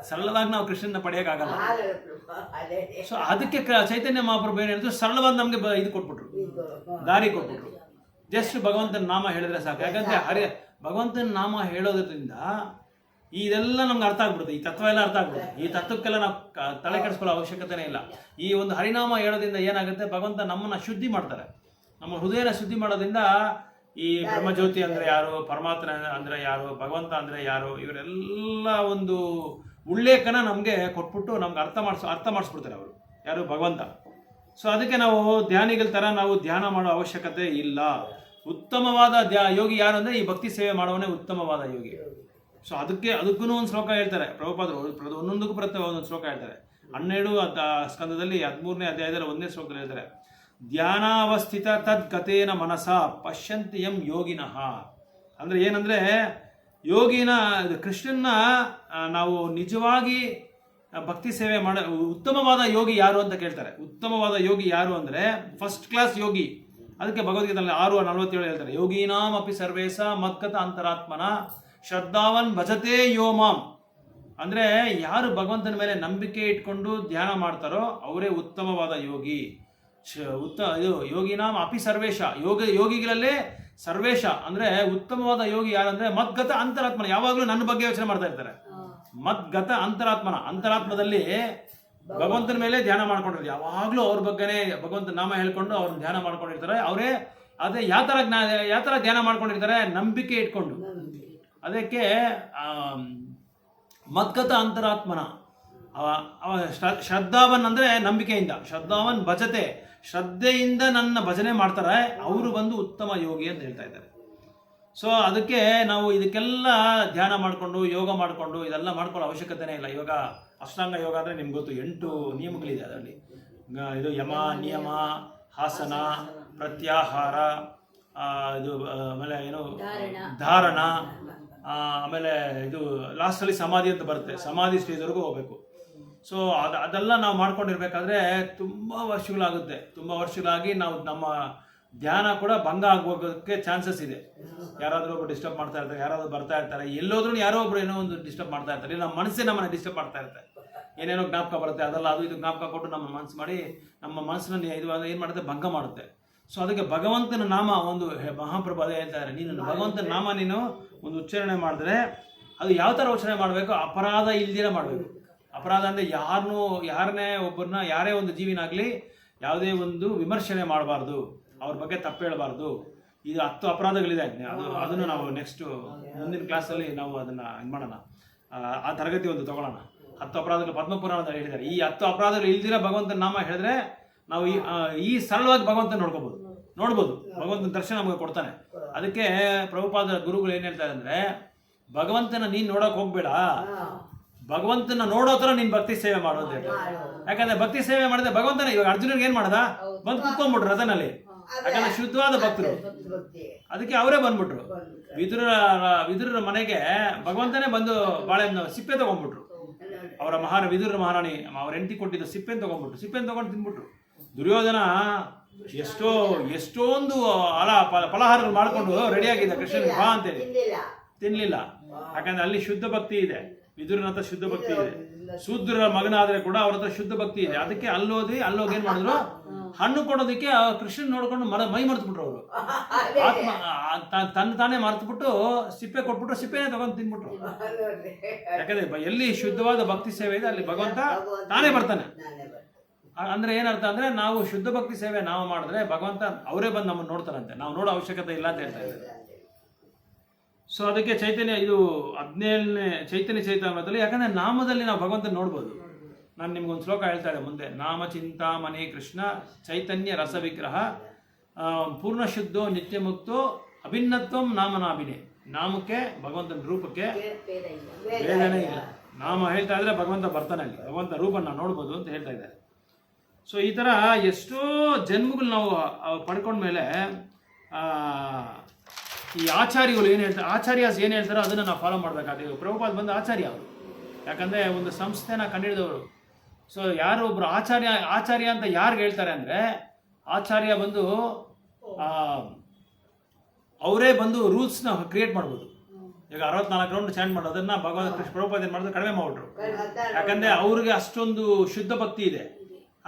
ಸರಳವಾಗಿ ನಾವು ಕೃಷ್ಣನ ಪಡೆಯೋಕ್ಕಾಗಲ್ಲ. ಸೊ ಅದಕ್ಕೆ ಚೈತನ್ಯ ಮಹಾಪ್ರಭು ಏನು ಹೇಳಿದ್ರು, ಸರಳವಾಗಿ ನಮಗೆ ಇದು ಕೊಟ್ಬಿಟ್ರು, ದಾರಿ ಕೊಟ್ಬಿಟ್ರು. ಜಸ್ಟ್ ಭಗವಂತನ ನಾಮ ಹೇಳಿದ್ರೆ ಸಾಕು. ಯಾಕಂದ್ರೆ ಭಗವಂತನ ನಾಮ ಹೇಳೋದ್ರಿಂದ ಇದೆಲ್ಲ ನಮ್ಗೆ ಅರ್ಥ ಆಗ್ಬಿಡುತ್ತೆ, ಈ ತತ್ವ ಎಲ್ಲ ಅರ್ಥ ಆಗ್ಬಿಡುತ್ತೆ. ಈ ತತ್ವಕ್ಕೆಲ್ಲ ನಾವು ತಲೆ ಕೆಡಿಸ್ಕೊಳ್ಳೋ ಅವಶ್ಯಕತೆನೇ ಇಲ್ಲ. ಈ ಒಂದು ಹರಿನಾಮ ಹೇಳೋದ್ರಿಂದ ಏನಾಗುತ್ತೆ, ಭಗವಂತ ನಮ್ಮನ್ನ ಶುದ್ಧಿ ಮಾಡ್ತಾರೆ. ನಮ್ಮ ಹೃದಯನ ಶುದ್ಧಿ ಮಾಡೋದ್ರಿಂದ ಈ ಬ್ರಹ್ಮಜ್ಯೋತಿ ಅಂದರೆ ಯಾರು, ಪರಮಾತ್ಮ ಅಂದರೆ ಯಾರು, ಭಗವಂತ ಅಂದರೆ ಯಾರು, ಇವರೆಲ್ಲ ಒಂದು ಉಲ್ಲೇಖನ ನಮಗೆ ಕೊಟ್ಬಿಟ್ಟು ನಮ್ಗೆ ಅರ್ಥ ಮಾಡಿಸ್ಬಿಡ್ತಾರೆ ಅವರು, ಯಾರು, ಭಗವಂತ. ಸೊ ಅದಕ್ಕೆ ನಾವು ಧ್ಯಾನಿಗಳ ಥರ ನಾವು ಧ್ಯಾನ ಮಾಡೋ ಅವಶ್ಯಕತೆ ಇಲ್ಲ. ಉತ್ತಮವಾದ ಯೋಗಿ ಯಾರು ಅಂದರೆ ಈ ಭಕ್ತಿ ಸೇವೆ ಮಾಡೋವನೇ ಉತ್ತಮವಾದ ಯೋಗಿ. ಸೊ ಅದಕ್ಕೂ ಒಂದು ಶ್ಲೋಕ ಹೇಳ್ತಾರೆ ಪ್ರಭುಪಾದರು, ಒಂದೊಂದಕ್ಕೂ ಒಂದೊಂದು ಶ್ಲೋಕ ಹೇಳ್ತಾರೆ. 12 ಸ್ಕಂದದಲ್ಲಿ 13ನೇ ಅಧ್ಯಾಯದಲ್ಲಿ 1ನೇ ಶ್ಲೋಕದಲ್ಲಿ ಹೇಳ್ತಾರೆ, ಧ್ಯಾನಾವಸ್ಥಿತ ತದ್ಗತೇನ ಮನಸ ಪಶ್ಯಂತಿ ಯಂ ಯೋಗಿನಃ. ಅಂದರೆ ಏನಂದರೆ, ಯೋಗಿನ ಕೃಷ್ಣನ ನಾವು ನಿಜವಾಗಿ ಭಕ್ತಿ ಸೇವೆ ಉತ್ತಮವಾದ ಯೋಗಿ ಯಾರು ಅಂತ ಕೇಳ್ತಾರೆ. ಉತ್ತಮವಾದ ಯೋಗಿ ಯಾರು ಅಂದರೆ ಫಸ್ಟ್ ಕ್ಲಾಸ್ ಯೋಗಿ. ಅದಕ್ಕೆ ಭಗವದ್ಗೀತೆಯಲ್ಲಿ 6:47 ಹೇಳ್ತಾರೆ, ಯೋಗೀನಾಂ ಅಪಿ ಸರ್ವೇಸ ಮದ್ಗತ ಅಂತರಾತ್ಮನ ಶ್ರದ್ಧಾವನ್ ಭಜತೆ ಯೋಮಾಂ. ಅಂದರೆ ಯಾರು ಭಗವಂತನ ಮೇಲೆ ನಂಬಿಕೆ ಇಟ್ಕೊಂಡು ಧ್ಯಾನ ಮಾಡ್ತಾರೋ ಅವರೇ ಉತ್ತಮವಾದ ಯೋಗಿ. ಯೋಗಿನಾಂ ಅಪಿ ಸರ್ವೇಶ, ಯೋಗಿಗಳಲ್ಲೇ ಸರ್ವೇಶ ಅಂದರೆ ಉತ್ತಮವಾದ ಯೋಗಿ ಯಾರಂದ್ರೆ ಮದ್ಗತ ಅಂತರಾತ್ಮನ, ಯಾವಾಗಲೂ ನನ್ನ ಬಗ್ಗೆ ಯೋಚನೆ ಮಾಡ್ತಾ ಇರ್ತಾರೆ. ಮದ್ಗತ ಅಂತರಾತ್ಮದಲ್ಲಿ ಭಗವಂತನ ಮೇಲೆ ಧ್ಯಾನ ಮಾಡ್ಕೊಂಡಿರ್ತಾರೆ. ಯಾವಾಗಲೂ ಅವ್ರ ಬಗ್ಗೆನೇ ಭಗವಂತನ ನಾಮ ಹೇಳ್ಕೊಂಡು ಅವ್ರನ್ನ ಧ್ಯಾನ ಮಾಡ್ಕೊಂಡಿರ್ತಾರೆ. ಅವರೇ ಅದೇ ಯಾವ ಥರ ಧ್ಯಾನ ಮಾಡ್ಕೊಂಡಿರ್ತಾರೆ, ನಂಬಿಕೆ ಇಟ್ಕೊಂಡು. ಅದಕ್ಕೆ ಮದ್ಗತ ಅಂತರಾತ್ಮನ ಶ್ರದ್ಧಾವನ್ ಅಂದರೆ ನಂಬಿಕೆಯಿಂದ, ಶ್ರದ್ಧಾವನ್ ಭಜತೆ, ಶ್ರದ್ಧೆಯಿಂದ ನನ್ನ ಭಜನೆ ಮಾಡ್ತಾರೆ, ಅವರು ಬಂದು ಉತ್ತಮ ಯೋಗಿ ಅಂತ ಹೇಳ್ತಾ ಇದ್ದಾರೆ. ಸೊ ಅದಕ್ಕೆ ನಾವು ಇದಕ್ಕೆಲ್ಲ ಧ್ಯಾನ ಮಾಡಿಕೊಂಡು ಯೋಗ ಮಾಡಿಕೊಂಡು ಇದೆಲ್ಲ ಮಾಡ್ಕೊಳ್ಳೋ ಅವಶ್ಯಕತೆನೇ ಇಲ್ಲ. ಇವಾಗ ಅಷ್ಟಾಂಗ ಯೋಗ ಅಂದರೆ ನಿಮ್ಗೆ ಗೊತ್ತು, 8 ನಿಯಮಗಳಿದೆ ಅದರಲ್ಲಿ. ಇದು ಯಮ, ನಿಯಮ, ಹಾಸನ, ಪ್ರತ್ಯಾಹಾರ, ಇದು ಆಮೇಲೆ ಏನು ಧಾರಣ, ಆಮೇಲೆ ಇದು ಲಾಸ್ಟಲ್ಲಿ ಸಮಾಧಿ ಅಂತ ಬರುತ್ತೆ. ಸಮಾಧಿ ಸ್ಟೇಜ್ವರೆಗೂ ಹೋಗ್ಬೇಕು. ಸೊ ಅದೆಲ್ಲ ನಾವು ಮಾಡ್ಕೊಂಡಿರ್ಬೇಕಾದ್ರೆ ತುಂಬ ವರ್ಷಗಳಾಗುತ್ತೆ. ತುಂಬ ವರ್ಷಗಳಾಗಿ ನಾವು ನಮ್ಮ ಧ್ಯಾನ ಕೂಡ ಭಂಗ ಆಗೋಗೋಕ್ಕೆ ಚಾನ್ಸಸ್ ಇದೆ. ಯಾರಾದರೂ ಒಬ್ಬರು ಡಿಸ್ಟರ್ಬ್ ಮಾಡ್ತಾ ಇರ್ತಾರೆ, ಯಾರಾದರೂ ಬರ್ತಾ ಇರ್ತಾರೆ, ಎಲ್ಲೋದ್ರೂ ಯಾರೋ ಒಬ್ರು ಏನೋ ಒಂದು ಡಿಸ್ಟರ್ಬ್ ಮಾಡ್ತಾ ಇರ್ತಾರೆ. ನಮ್ಮ ಮನಸ್ಸೇ ನಮ್ಮನ್ನು ಡಿಸ್ಟರ್ಬ್ ಮಾಡ್ತಾ ಇರ್ತಾರೆ. ಏನೇನೋ ಜ್ಞಾಪಕ ಬರುತ್ತೆ, ಅದೆಲ್ಲ ಅದು ಇದು ಜ್ಞಾಪಕ ಕೊಟ್ಟು ನಮ್ಮ ಮನಸ್ಸು ಮಾಡಿ ನಮ್ಮ ಮನಸ್ಸಿನಲ್ಲಿ ಇದು ಏನು ಮಾಡುತ್ತೆ, ಭಂಗ ಮಾಡುತ್ತೆ. ಸೊ ಅದಕ್ಕೆ ಭಗವಂತನ ನಾಮ ಒಂದು ಮಹಾಪ್ರಭು ಅದೇ ಹೇಳ್ತಾರೆ, ನೀನು ಭಗವಂತನ ನಾಮ ನೀನು ಒಂದು ಉಚ್ಚಾರಣೆ ಮಾಡಿದ್ರೆ ಅದು ಯಾವ ಥರ ಉಚ್ಚಾರಣೆ ಮಾಡಬೇಕು, ಅಪರಾಧ ಇಲ್ದಿರ ಮಾಡಬೇಕು. ಅಪರಾಧ ಅಂದರೆ ಯಾರನ್ನೇ ಒಬ್ಬರನ್ನ, ಯಾರೇ ಒಂದು ಜೀವಿನಾಗಲಿ ಯಾವುದೇ ಒಂದು ವಿಮರ್ಶನೆ ಮಾಡಬಾರ್ದು, ಅವ್ರ ಬಗ್ಗೆ ತಪ್ಪು ಹೇಳಬಾರ್ದು. ಇದು 10 ಅಪರಾಧಗಳಿದೆ. ಅದನ್ನು ನಾವು ನೆಕ್ಸ್ಟ್ ಮುಂದಿನ ಕ್ಲಾಸಲ್ಲಿ ನಾವು ಅದನ್ನು ಇದು ಮಾಡೋಣ, ಆ ತರಗತಿ ಒಂದು ತಗೊಳ್ಳೋಣ. 10 ಅಪರಾಧಗಳು ಪದ್ಮಪುರಾಣದಲ್ಲಿ ಹೇಳಿದ್ದಾರೆ. ಈ 10 ಅಪರಾಧಗಳು ಇಲ್ದಿರ ಭಗವಂತನ ನಾಮ ಹೇಳಿದ್ರೆ ನಾವು ಈ ಸರಳವಾಗಿ ಭಗವಂತನ ನೋಡ್ಬೋದು, ಭಗವಂತನ ದರ್ಶನ ನಮಗೆ ಕೊಡ್ತಾನೆ. ಅದಕ್ಕೆ ಪ್ರಭುಪಾದ ಗುರುಗಳು ಏನು ಹೇಳ್ತಾರೆ ಅಂದರೆ, ಭಗವಂತನ ನೀನು ನೋಡೋಕೆ ಹೋಗ್ಬೇಡ, ಭಗವಂತನ ನೋಡೋ ಥರ ನೀನು ಭಕ್ತಿ ಸೇವೆ ಮಾಡು ಅಂತ ಹೇಳ್ತಾರೆ. ಯಾಕಂದ್ರೆ ಭಕ್ತಿ ಸೇವೆ ಮಾಡಿದ್ರೆ ಭಗವಂತನ, ಇವಾಗ ಅರ್ಜುನನಿಗೆ ಏನು ಮಾಡ್ದ, ಬಂದು ಕುತ್ಕೊಂಡ್ಬಿಟ್ರು ರಥನಲ್ಲಿ. ಯಾಕಂದ್ರೆ ಶುದ್ಧವಾದ ಭಕ್ತರು, ಅದಕ್ಕೆ ಅವರೇ ಬಂದ್ಬಿಟ್ರು. ವಿದುರರ ಮನೆಗೆ ಭಗವಂತನೇ ಬಂದು ಬಾಳೆಹಣ್ಣು ಸಿಪ್ಪೆ ತಗೊಂಡ್ಬಿಟ್ರು. ಅವರ ವಿದುರ ಮಹಾರಾಣಿ ಅವ್ರ ಹೆಂಡತಿ ಕೊಟ್ಟಿದ್ದು ಸಿಪ್ಪೆ ತಗೊಂಡು ತಿಂದ್ಬಿಟ್ರು. ದುರ್ಯೋಧನ ಎಷ್ಟೊಂದು ಫಲಹಾರಗಳು ಮಾಡ್ಕೊಂಡು ರೆಡಿಯಾಗಿದ್ದ ಕೃಷ್ಣನಿಗೆ ಬಾ ಅಂತೇಳಿ, ತಿನ್ಲಿಲ್ಲ. ಯಾಕಂದ್ರೆ ಅಲ್ಲಿ ಶುದ್ಧ ಭಕ್ತಿ ಇದೆ, ವಿದುರನ ಹತ್ರ ಶುದ್ಧ ಭಕ್ತಿ ಇದೆ. ಶೂದ್ರರ ಮಗನಾದ್ರೆ ಕೂಡ ಅವ್ರ ಹತ್ರ ಶುದ್ಧ ಭಕ್ತಿ ಇದೆ. ಅದಕ್ಕೆ ಅಲ್ಲೋಗಿ ಏನ್ ಮಾಡಿದ್ರು, ಹಣ್ಣು ಕೊಡೋದಕ್ಕೆ ಕೃಷ್ಣನ್ ನೋಡ್ಕೊಂಡು ಮೈ ಮರೆತುಬಿಟ್ರು ಅವರು. ಆತ್ಮ ತಾನೇ ಮರೆತುಬಿಟ್ಟು ಸಿಪ್ಪೆ ಕೊಟ್ಬಿಟ್ರು, ಸಿಪ್ಪೆನೇ ತಗೊಂಡು ತಿನ್ಬಿಟ್ರು. ಯಾಕಂದ್ರೆ ಎಲ್ಲಿ ಶುದ್ಧವಾದ ಭಕ್ತಿ ಸೇವೆ ಇದೆ ಅಲ್ಲಿ ಭಗವಂತ ತಾನೇ ಬರ್ತಾನೆ. ಅಂದ್ರೆ ಏನರ್ಥ ಅಂದ್ರೆ, ನಾವು ಶುದ್ಧ ಭಕ್ತಿ ಸೇವೆ ನಾವು ಮಾಡಿದ್ರೆ ಭಗವಂತ ಅವರೇ ಬಂದು ನಮ್ಮನ್ನು ನೋಡ್ತಾರಂತೆ, ನಾವು ನೋಡೋ ಅವಶ್ಯಕತೆ ಇಲ್ಲ ಅಂತ ಹೇಳ್ತಾ ಇದ್ದಾರೆ. ಸೊ ಅದಕ್ಕೆ ಚೈತನ್ಯ, ಇದು 17ನೇ ಚೈತನ್ಯ ಚೈತನ್ಯದಲ್ಲಿ, ಯಾಕಂದ್ರೆ ನಾಮದಲ್ಲಿ ನಾವು ಭಗವಂತನ ನೋಡ್ಬೋದು. ನಾನು ನಿಮ್ಗೊಂದು ಶ್ಲೋಕ ಹೇಳ್ತಾ ಇದ್ದೆ ಮುಂದೆ, ನಾಮ ಚಿಂತಾಮಣಿ ಕೃಷ್ಣ ಚೈತನ್ಯ ರಸ ವಿಗ್ರಹ ಪೂರ್ಣ ಶುದ್ಧೋ ನಿತ್ಯ ಮುಕ್ತೋ ಅಭಿನ್ನತ್ವಂ ನಾಮನಾಭಿನೇ. ನಾಮಕ್ಕೆ ಭಗವಂತನ ರೂಪಕ್ಕೆ ಭೇದನೇ ಇಲ್ಲ. ನಾಮ ಹೇಳ್ತಾ ಇದ್ರೆ ಭಗವಂತ ಬರ್ತಾನೆ, ಅಲ್ಲಿ ಭಗವಂತ ರೂಪನ ನಾವು ನೋಡ್ಬೋದು ಅಂತ ಹೇಳ್ತಾ ಇದ್ದಾರೆ. ಸೊ ಈ ಥರ ಎಷ್ಟೋ ಜನ್ಮಗಳು ನಾವು ಪಡ್ಕೊಂಡ್ಮೇಲೆ ಈ ಆಚಾರ್ಯಗಳು ಏನು ಹೇಳ್ತಾರೆ, ಆಚಾರ್ಯಾಸ್ ಏನು ಹೇಳ್ತಾರೋ ಅದನ್ನು ನಾವು ಫಾಲೋ ಮಾಡಬೇಕಾದ್ರೆ ಪ್ರಭುಪಾದ್ ಬಂದು ಆಚಾರ್ಯ ಅವರು, ಯಾಕಂದರೆ ಒಂದು ಸಂಸ್ಥೆನ ಕಂಡಿಡಿದವರು. ಸೊ ಯಾರು ಒಬ್ಬರು ಆಚಾರ್ಯ ಅಂತ ಯಾರಿಗೆ ಹೇಳ್ತಾರೆ ಅಂದರೆ, ಆಚಾರ್ಯ ಬಂದು ಅವರೇ ಬಂದು ರೂಲ್ಸ್ನ ಕ್ರಿಯೇಟ್ ಮಾಡ್ಬೋದು. ಈಗ 64 ರೌಂಡ್ ಚಾಂಟ್ ಮಾಡೋದನ್ನ ಭಗವಂತ ಕೃಷ್ಣ ಪ್ರಭುಪಾದ ಏನು ಮಾಡಿದ್ರು, ಕಡಿಮೆ ಮಾಡ್ಬಿಟ್ರು. ಯಾಕಂದರೆ ಅವ್ರಿಗೆ ಅಷ್ಟೊಂದು ಶುದ್ಧ ಭಕ್ತಿ ಇದೆ,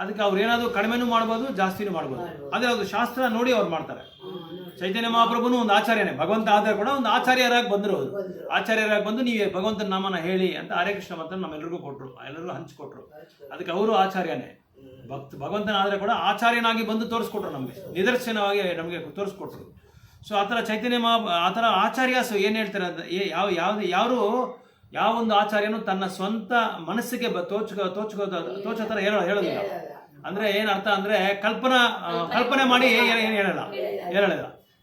ಅದಕ್ಕೆ ಅವ್ರು ಏನಾದರೂ ಕಡಿಮೆನೂ ಮಾಡ್ಬೋದು, ಜಾಸ್ತಿನೂ ಮಾಡ್ಬೋದು. ಆದರೆ ಅದು ಶಾಸ್ತ್ರ ನೋಡಿ ಅವ್ರು ಮಾಡ್ತಾರೆ. ಚೈತನ್ಯ ಮಹಾಪ್ರಭುನು ಒಂದು ಆಚಾರ್ಯನೇ, ಭಗವಂತ ಆದರೆ ಕೂಡ ಒಂದು ಆಚಾರ್ಯರಾಗಿ ಬಂದರು. ಅವರು ಆಚಾರ್ಯರಾಗಿ ಬಂದು ನೀವೇ ಭಗವಂತನ ನಾಮನ ಹೇಳಿ ಅಂತ ಹರೇ ಕೃಷ್ಣ ಮಂತ್ರ ನಮ್ಮೆಲ್ಲರಿಗೂ ಕೊಟ್ಟರು, ಎಲ್ಲರಿಗೂ ಹಂಚ್ಕೊಟ್ರು. ಅದಕ್ಕೆ ಅವರು ಆಚಾರ್ಯನೇ. ಭಗವಂತನ ಆದರೆ ಕೂಡ ಆಚಾರ್ಯನಾಗಿ ಬಂದು ತೋರಿಸ್ಕೊಟ್ರು, ನಮಗೆ ನಿದರ್ಶನವಾಗಿ ನಮಗೆ ತೋರಿಸ್ಕೊಟ್ರು. ಸೊ ಆ ಥರ ಚೈತನ್ಯ ಆ ಥರ ಆಚಾರ್ಯಾಸ್ ಏನು ಹೇಳ್ತಾರೆ ಅಂದರೆ, ಯಾವೊಂದು ಆಚಾರ್ಯನು ತನ್ನ ಸ್ವಂತ ಮನಸ್ಸಿಗೆ ತೋಚೋ ಥರ ಹೇಳೋದಿಲ್ಲ. ಅಂದರೆ ಏನರ್ಥ ಅಂದರೆ ಕಲ್ಪನೆ ಮಾಡಿ ಏನು ಹೇಳಲ್ಲ,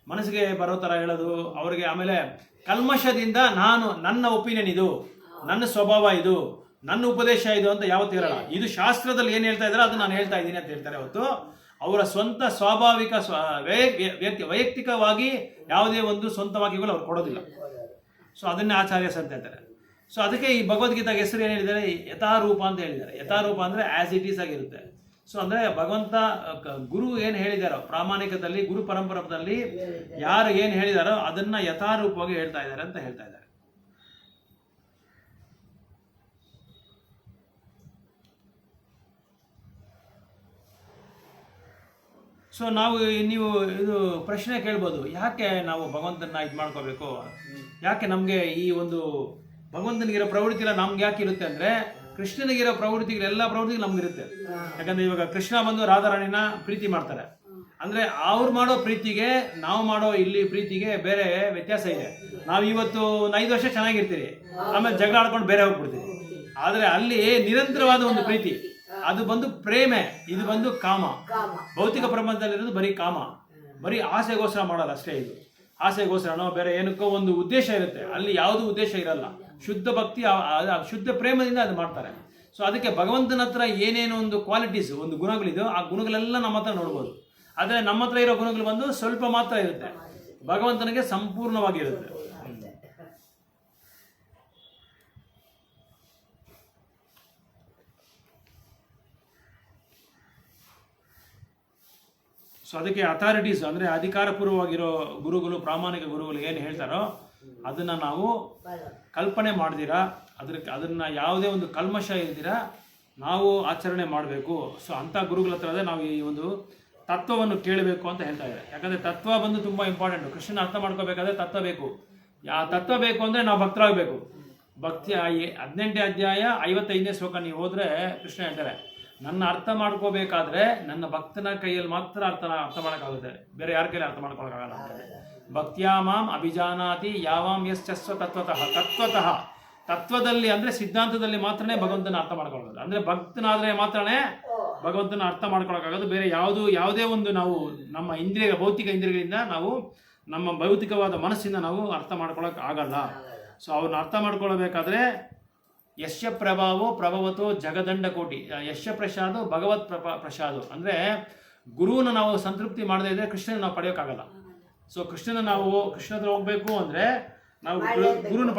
ಮನಸ್ಸಿಗೆ ಬರೋ ಥರ ಹೇಳೋದು ಅವ್ರಿಗೆ. ಆಮೇಲೆ ಕಲ್ಮಶದಿಂದ ನನ್ನ ಒಪಿನಿಯನ್ ಇದು, ನನ್ನ ಸ್ವಭಾವ ಇದು, ನನ್ನ ಉಪದೇಶ ಇದು ಅಂತ ಯಾವತ್ತೂ ಹೇಳಲ್ಲ. ಇದು ಶಾಸ್ತ್ರದಲ್ಲಿ ಏನು ಹೇಳ್ತಾ ಇದ್ದಾರೆ ಅದು ನಾನು ಹೇಳ್ತಾ ಇದ್ದೀನಿ ಅಂತ ಹೇಳ್ತಾರೆ ಹೊತ್ತು ಅವರ ಸ್ವಂತ ಸ್ವಾಭಾವಿಕ ವೈಯಕ್ತಿಕವಾಗಿ ಯಾವುದೇ ಒಂದು ಸ್ವಂತ ವಾಕ್ಯಗಳು ಅವ್ರು ಕೊಡೋದಿಲ್ಲ. ಸೊ ಅದನ್ನೇ ಆಚಾರ್ಯಸ್ ಅಂತ ಹೇಳ್ತಾರೆ. ಸೊ ಅದಕ್ಕೆ ಈ ಭಗವದ್ಗೀತಾಗೆ ಹೆಸರು ಏನು ಹೇಳಿದ್ದಾರೆ, ಯಥಾರೂಪ ಅಂತ ಹೇಳಿದ್ದಾರೆ. ಯಥಾರೂಪ ಅಂದರೆ ಆ್ಯಸ್ ಇಟ್ ಈಸ್ ಆಗಿರುತ್ತೆ. ಸೊ ಅಂದರೆ ಭಗವಂತ ಗುರು ಏನು ಹೇಳಿದಾರೋ ಪ್ರಾಮಾಣಿಕದಲ್ಲಿ, ಗುರು ಪರಂಪರದಲ್ಲಿ ಯಾರು ಏನು ಹೇಳಿದಾರೋ ಅದನ್ನ ಯಥಾರೂಪವಾಗಿ ಹೇಳ್ತಾ ಇದ್ದಾರೆ ಅಂತ ಹೇಳ್ತಾ ಇದ್ದಾರೆ. ಸೊ ನೀವು ಇದು ಪ್ರಶ್ನೆ ಕೇಳ್ಬೋದು, ಯಾಕೆ ನಾವು ಭಗವಂತನ ಇದು ಮಾಡ್ಕೋಬೇಕು, ಯಾಕೆ ನಮಗೆ ಈ ಒಂದು ಭಗವಂತನಿಗಿರೋ ಪ್ರವೃತ್ತಿ ಎಲ್ಲ ನಮ್ಗೆ ಯಾಕೆ ಇರುತ್ತೆ ಅಂದರೆ, ಕೃಷ್ಣನಿಗಿರೋ ಪ್ರವೃತ್ತಿಗಳು ಎಲ್ಲ ಪ್ರವೃತ್ತಿಗಳು ನಮ್ಗಿರುತ್ತೆ. ಯಾಕಂದ್ರೆ ಇವಾಗ ಕೃಷ್ಣ ಬಂದು ರಾಧಾರಾಣಿನ ಪ್ರೀತಿ ಮಾಡ್ತಾರೆ ಅಂದರೆ ಅವ್ರು ಮಾಡೋ ಪ್ರೀತಿಗೆ ನಾವು ಮಾಡೋ ಇಲ್ಲಿ ಪ್ರೀತಿಗೆ ಬೇರೆ ವ್ಯತ್ಯಾಸ ಇದೆ. ನಾವು ಇವತ್ತು 5 ವರ್ಷ ಚೆನ್ನಾಗಿರ್ತೀರಿ, ಆಮೇಲೆ ಜಗಳ ಆಡ್ಕೊಂಡು ಬೇರೆ ಹೋಗ್ಬಿಡ್ತೀವಿ. ಆದರೆ ಅಲ್ಲಿ ನಿರಂತರವಾದ ಒಂದು ಪ್ರೀತಿ, ಅದು ಬಂದು ಪ್ರೇಮೆ, ಇದು ಬಂದು ಕಾಮ. ಭೌತಿಕ ಪ್ರಪಂಚದಲ್ಲಿರೋದು ಬರೀ ಕಾಮ, ಬರೀ ಆಸೆಗೋಸ್ಕರ ಮಾಡಲ್ಲ ಅಷ್ಟೇ. ಇದು ಆಸೆಗೋಸ್ಕರನೋ ಬೇರೆ ಏನಕ್ಕೋ ಒಂದು ಉದ್ದೇಶ ಇರುತ್ತೆ, ಅಲ್ಲಿ ಯಾವುದೂ ಉದ್ದೇಶ ಇರಲ್ಲ. ಶುದ್ಧ ಭಕ್ತಿ, ಶುದ್ಧ ಪ್ರೇಮದಿಂದ ಅದು ಮಾಡ್ತಾರೆ. ಸೊ ಅದಕ್ಕೆ ಭಗವಂತನ ಹತ್ರ ಏನೇನು ಒಂದು ಕ್ವಾಲಿಟೀಸ್, ಒಂದು ಗುಣಗಳಿದೆಯೋ ಆ ಗುಣಗಳೆಲ್ಲ ನಮ್ಮ ಹತ್ರ ನೋಡ್ಬೋದು. ಆದರೆ ನಮ್ಮ ಹತ್ರ ಇರೋ ಗುಣಗಳು ಬಂದು ಸ್ವಲ್ಪ ಮಾತ್ರ ಇರುತ್ತೆ, ಭಗವಂತನಿಗೆ ಸಂಪೂರ್ಣವಾಗಿರುತ್ತೆ. ಸೊ ಅದಕ್ಕೆ ಅಥಾರಿಟೀಸ್ ಅಂದರೆ ಅಧಿಕಾರಪೂರ್ವವಾಗಿರೋ ಗುರುಗಳು, ಪ್ರಾಮಾಣಿಕ ಗುರುಗಳು ಏನು ಹೇಳ್ತಾರೋ ಅದನ್ನು ನಾವು ಕಲ್ಪನೆ ಮಾಡ್ದಿರಾ, ಅದನ್ನು ಯಾವುದೇ ಒಂದು ಕಲ್ಮಶ ಇಲ್ದಿರಾ ನಾವು ಆಚರಣೆ ಮಾಡಬೇಕು. ಸೊ ಅಂಥ ಗುರುಗಳ ಹತ್ರ ನಾವು ಈ ಒಂದು ತತ್ವವನ್ನು ಕೇಳಬೇಕು ಅಂತ ಹೇಳ್ತಾ ಇದ್ದಾರೆ. ಯಾಕಂದರೆ ತತ್ವ ಬಂದು ತುಂಬ ಇಂಪಾರ್ಟೆಂಟು. ಕೃಷ್ಣನ ಅರ್ಥ ಮಾಡ್ಕೋಬೇಕಾದ್ರೆ ತತ್ವ ಬೇಕು. ತತ್ವ ಬೇಕು ಅಂದರೆ ನಾವು ಭಕ್ತರಾಗಬೇಕು. ಭಕ್ತಿ 18ನೇ ಅಧ್ಯಾಯ 55ನೇ ಶ್ಲೋಕ ನೀವು ಹೋದರೆ ಕೃಷ್ಣ ಹೇಳ್ತಾರೆ, ನನ್ನ ಅರ್ಥ ಮಾಡ್ಕೋಬೇಕಾದ್ರೆ ನನ್ನ ಭಕ್ತನ ಕೈಯಲ್ಲಿ ಮಾತ್ರ ಅರ್ಥ ಮಾಡೋಕ್ಕಾಗುತ್ತೆ, ಬೇರೆ ಯಾರ ಕೈಯಲ್ಲಿ ಅರ್ಥ ಮಾಡ್ಕೊಳಕ್ಕಾಗಲ್ಲ. ಭಕ್ತಿಯಾ ಮಾಂ ಅಭಿಜಾನಾತಿ ಯಾವಾಂ ಯಶ್ಚಸ್ವ ತತ್ವತಃ. ತತ್ವದಲ್ಲಿ ಅಂದರೆ ಸಿದ್ಧಾಂತದಲ್ಲಿ ಮಾತ್ರನೇ ಭಗವಂತನ ಅರ್ಥ ಮಾಡ್ಕೊಳ್ಳೋದು. ಅಂದರೆ ಭಕ್ತನಾದರೆ ಮಾತ್ರನೇ ಭಗವಂತನ ಅರ್ಥ ಮಾಡ್ಕೊಳಕ್ಕಾಗೋದು. ಬೇರೆ ಯಾವುದೇ ಒಂದು ನಾವು ನಮ್ಮ ಭೌತಿಕ ಇಂದ್ರಿಯಗಳಿಂದ ನಾವು ನಮ್ಮ ಭೌತಿಕವಾದ ಮನಸ್ಸಿಂದ ನಾವು ಅರ್ಥ ಮಾಡ್ಕೊಳಕ್ಕೆ ಆಗಲ್ಲ. ಸೊ ಅವ್ರನ್ನ ಅರ್ಥ ಮಾಡ್ಕೊಳ್ಬೇಕಾದ್ರೆ ಯಶ್ಯ ಪ್ರಭಾವೋ ಪ್ರಭವತೋ ಜಗದಂಡ ಕೋಟಿ, ಯಶ್ಯ ಪ್ರಸಾದೋ ಭಗವತ್ ಪ್ರಸಾದ. ಅಂದರೆ ಗುರುವನ್ನ ನಾವು ಸಂತೃಪ್ತಿ ಮಾಡದೇ ಇದ್ರೆ ಕೃಷ್ಣನ ನಾವು ಪಡೆಯೋಕ್ಕಾಗಲ್ಲ. ಸೊ ಕೃಷ್ಣ ಹತ್ರ ಹೋಗ್ಬೇಕು ಅಂದರೆ ನಾವು ಗುರುನ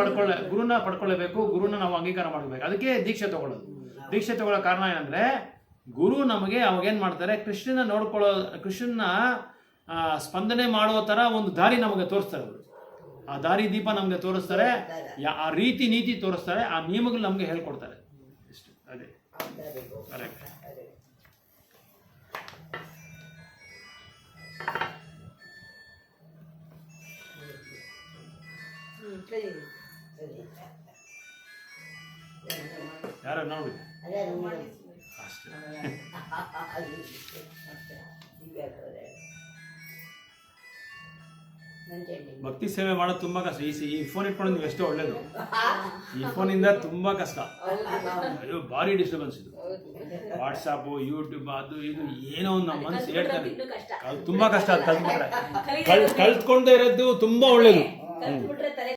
ಪಡ್ಕೊಳ್ಳೇಬೇಕು, ಗುರುನ ನಾವು ಅಂಗೀಕಾರ ಮಾಡಬೇಕು. ಅದಕ್ಕೆ ದೀಕ್ಷೆ ತಗೊಳ್ಳೋದು. ದೀಕ್ಷೆ ತಗೊಳ್ಳೋ ಕಾರಣ ಏನಂದರೆ ಗುರು ನಮಗೆ ಅವಾಗೇನು ಮಾಡ್ತಾರೆ, ಕೃಷ್ಣನ ಸ್ಪಂದನೆ ಮಾಡೋ ಥರ ಒಂದು ದಾರಿ ನಮಗೆ ತೋರಿಸ್ತಾರೆ. ಆ ದಾರಿ ದೀಪ ನಮಗೆ ತೋರಿಸ್ತಾರೆ, ಆ ರೀತಿ ನೀತಿ ತೋರಿಸ್ತಾರೆ, ಆ ನಿಯಮಗಳು ನಮಗೆ ಹೇಳ್ಕೊಡ್ತಾರೆ. ಇಷ್ಟು ಅದೇ ಕರೆಕ್ಟ್. ಯಾರ ನೋಡಿ ಭಕ್ತಿ ಸೇವೆ ಮಾಡೋದು ತುಂಬಾ ಕಷ್ಟ. ಈ ಫೋನ್ ಇಟ್ಕೊಂಡು ನೀವು ಎಷ್ಟೋ ಒಳ್ಳೇದು. ಈ ಫೋನಿಂದ ತುಂಬಾ ಕಷ್ಟ. ಅಯ್ಯೋ ಭಾರಿ ಡಿಸ್ಟರ್ಬೆನ್ಸ್ ಇದು. ವಾಟ್ಸಾಪ್, ಯೂಟ್ಯೂಬ್, ಅದು ಇದು ಏನೋ ಒಂದು ನಮ್ಮ ಮನಸ್ಸು ಹೇಳ್ತಾರೆ. ಅದು ತುಂಬಾ ಕಷ್ಟ. ಅದು ಕಲ್ತ್ಕೊಂಡೇ ಇರೋದು ತುಂಬಾ ಒಳ್ಳೇದು.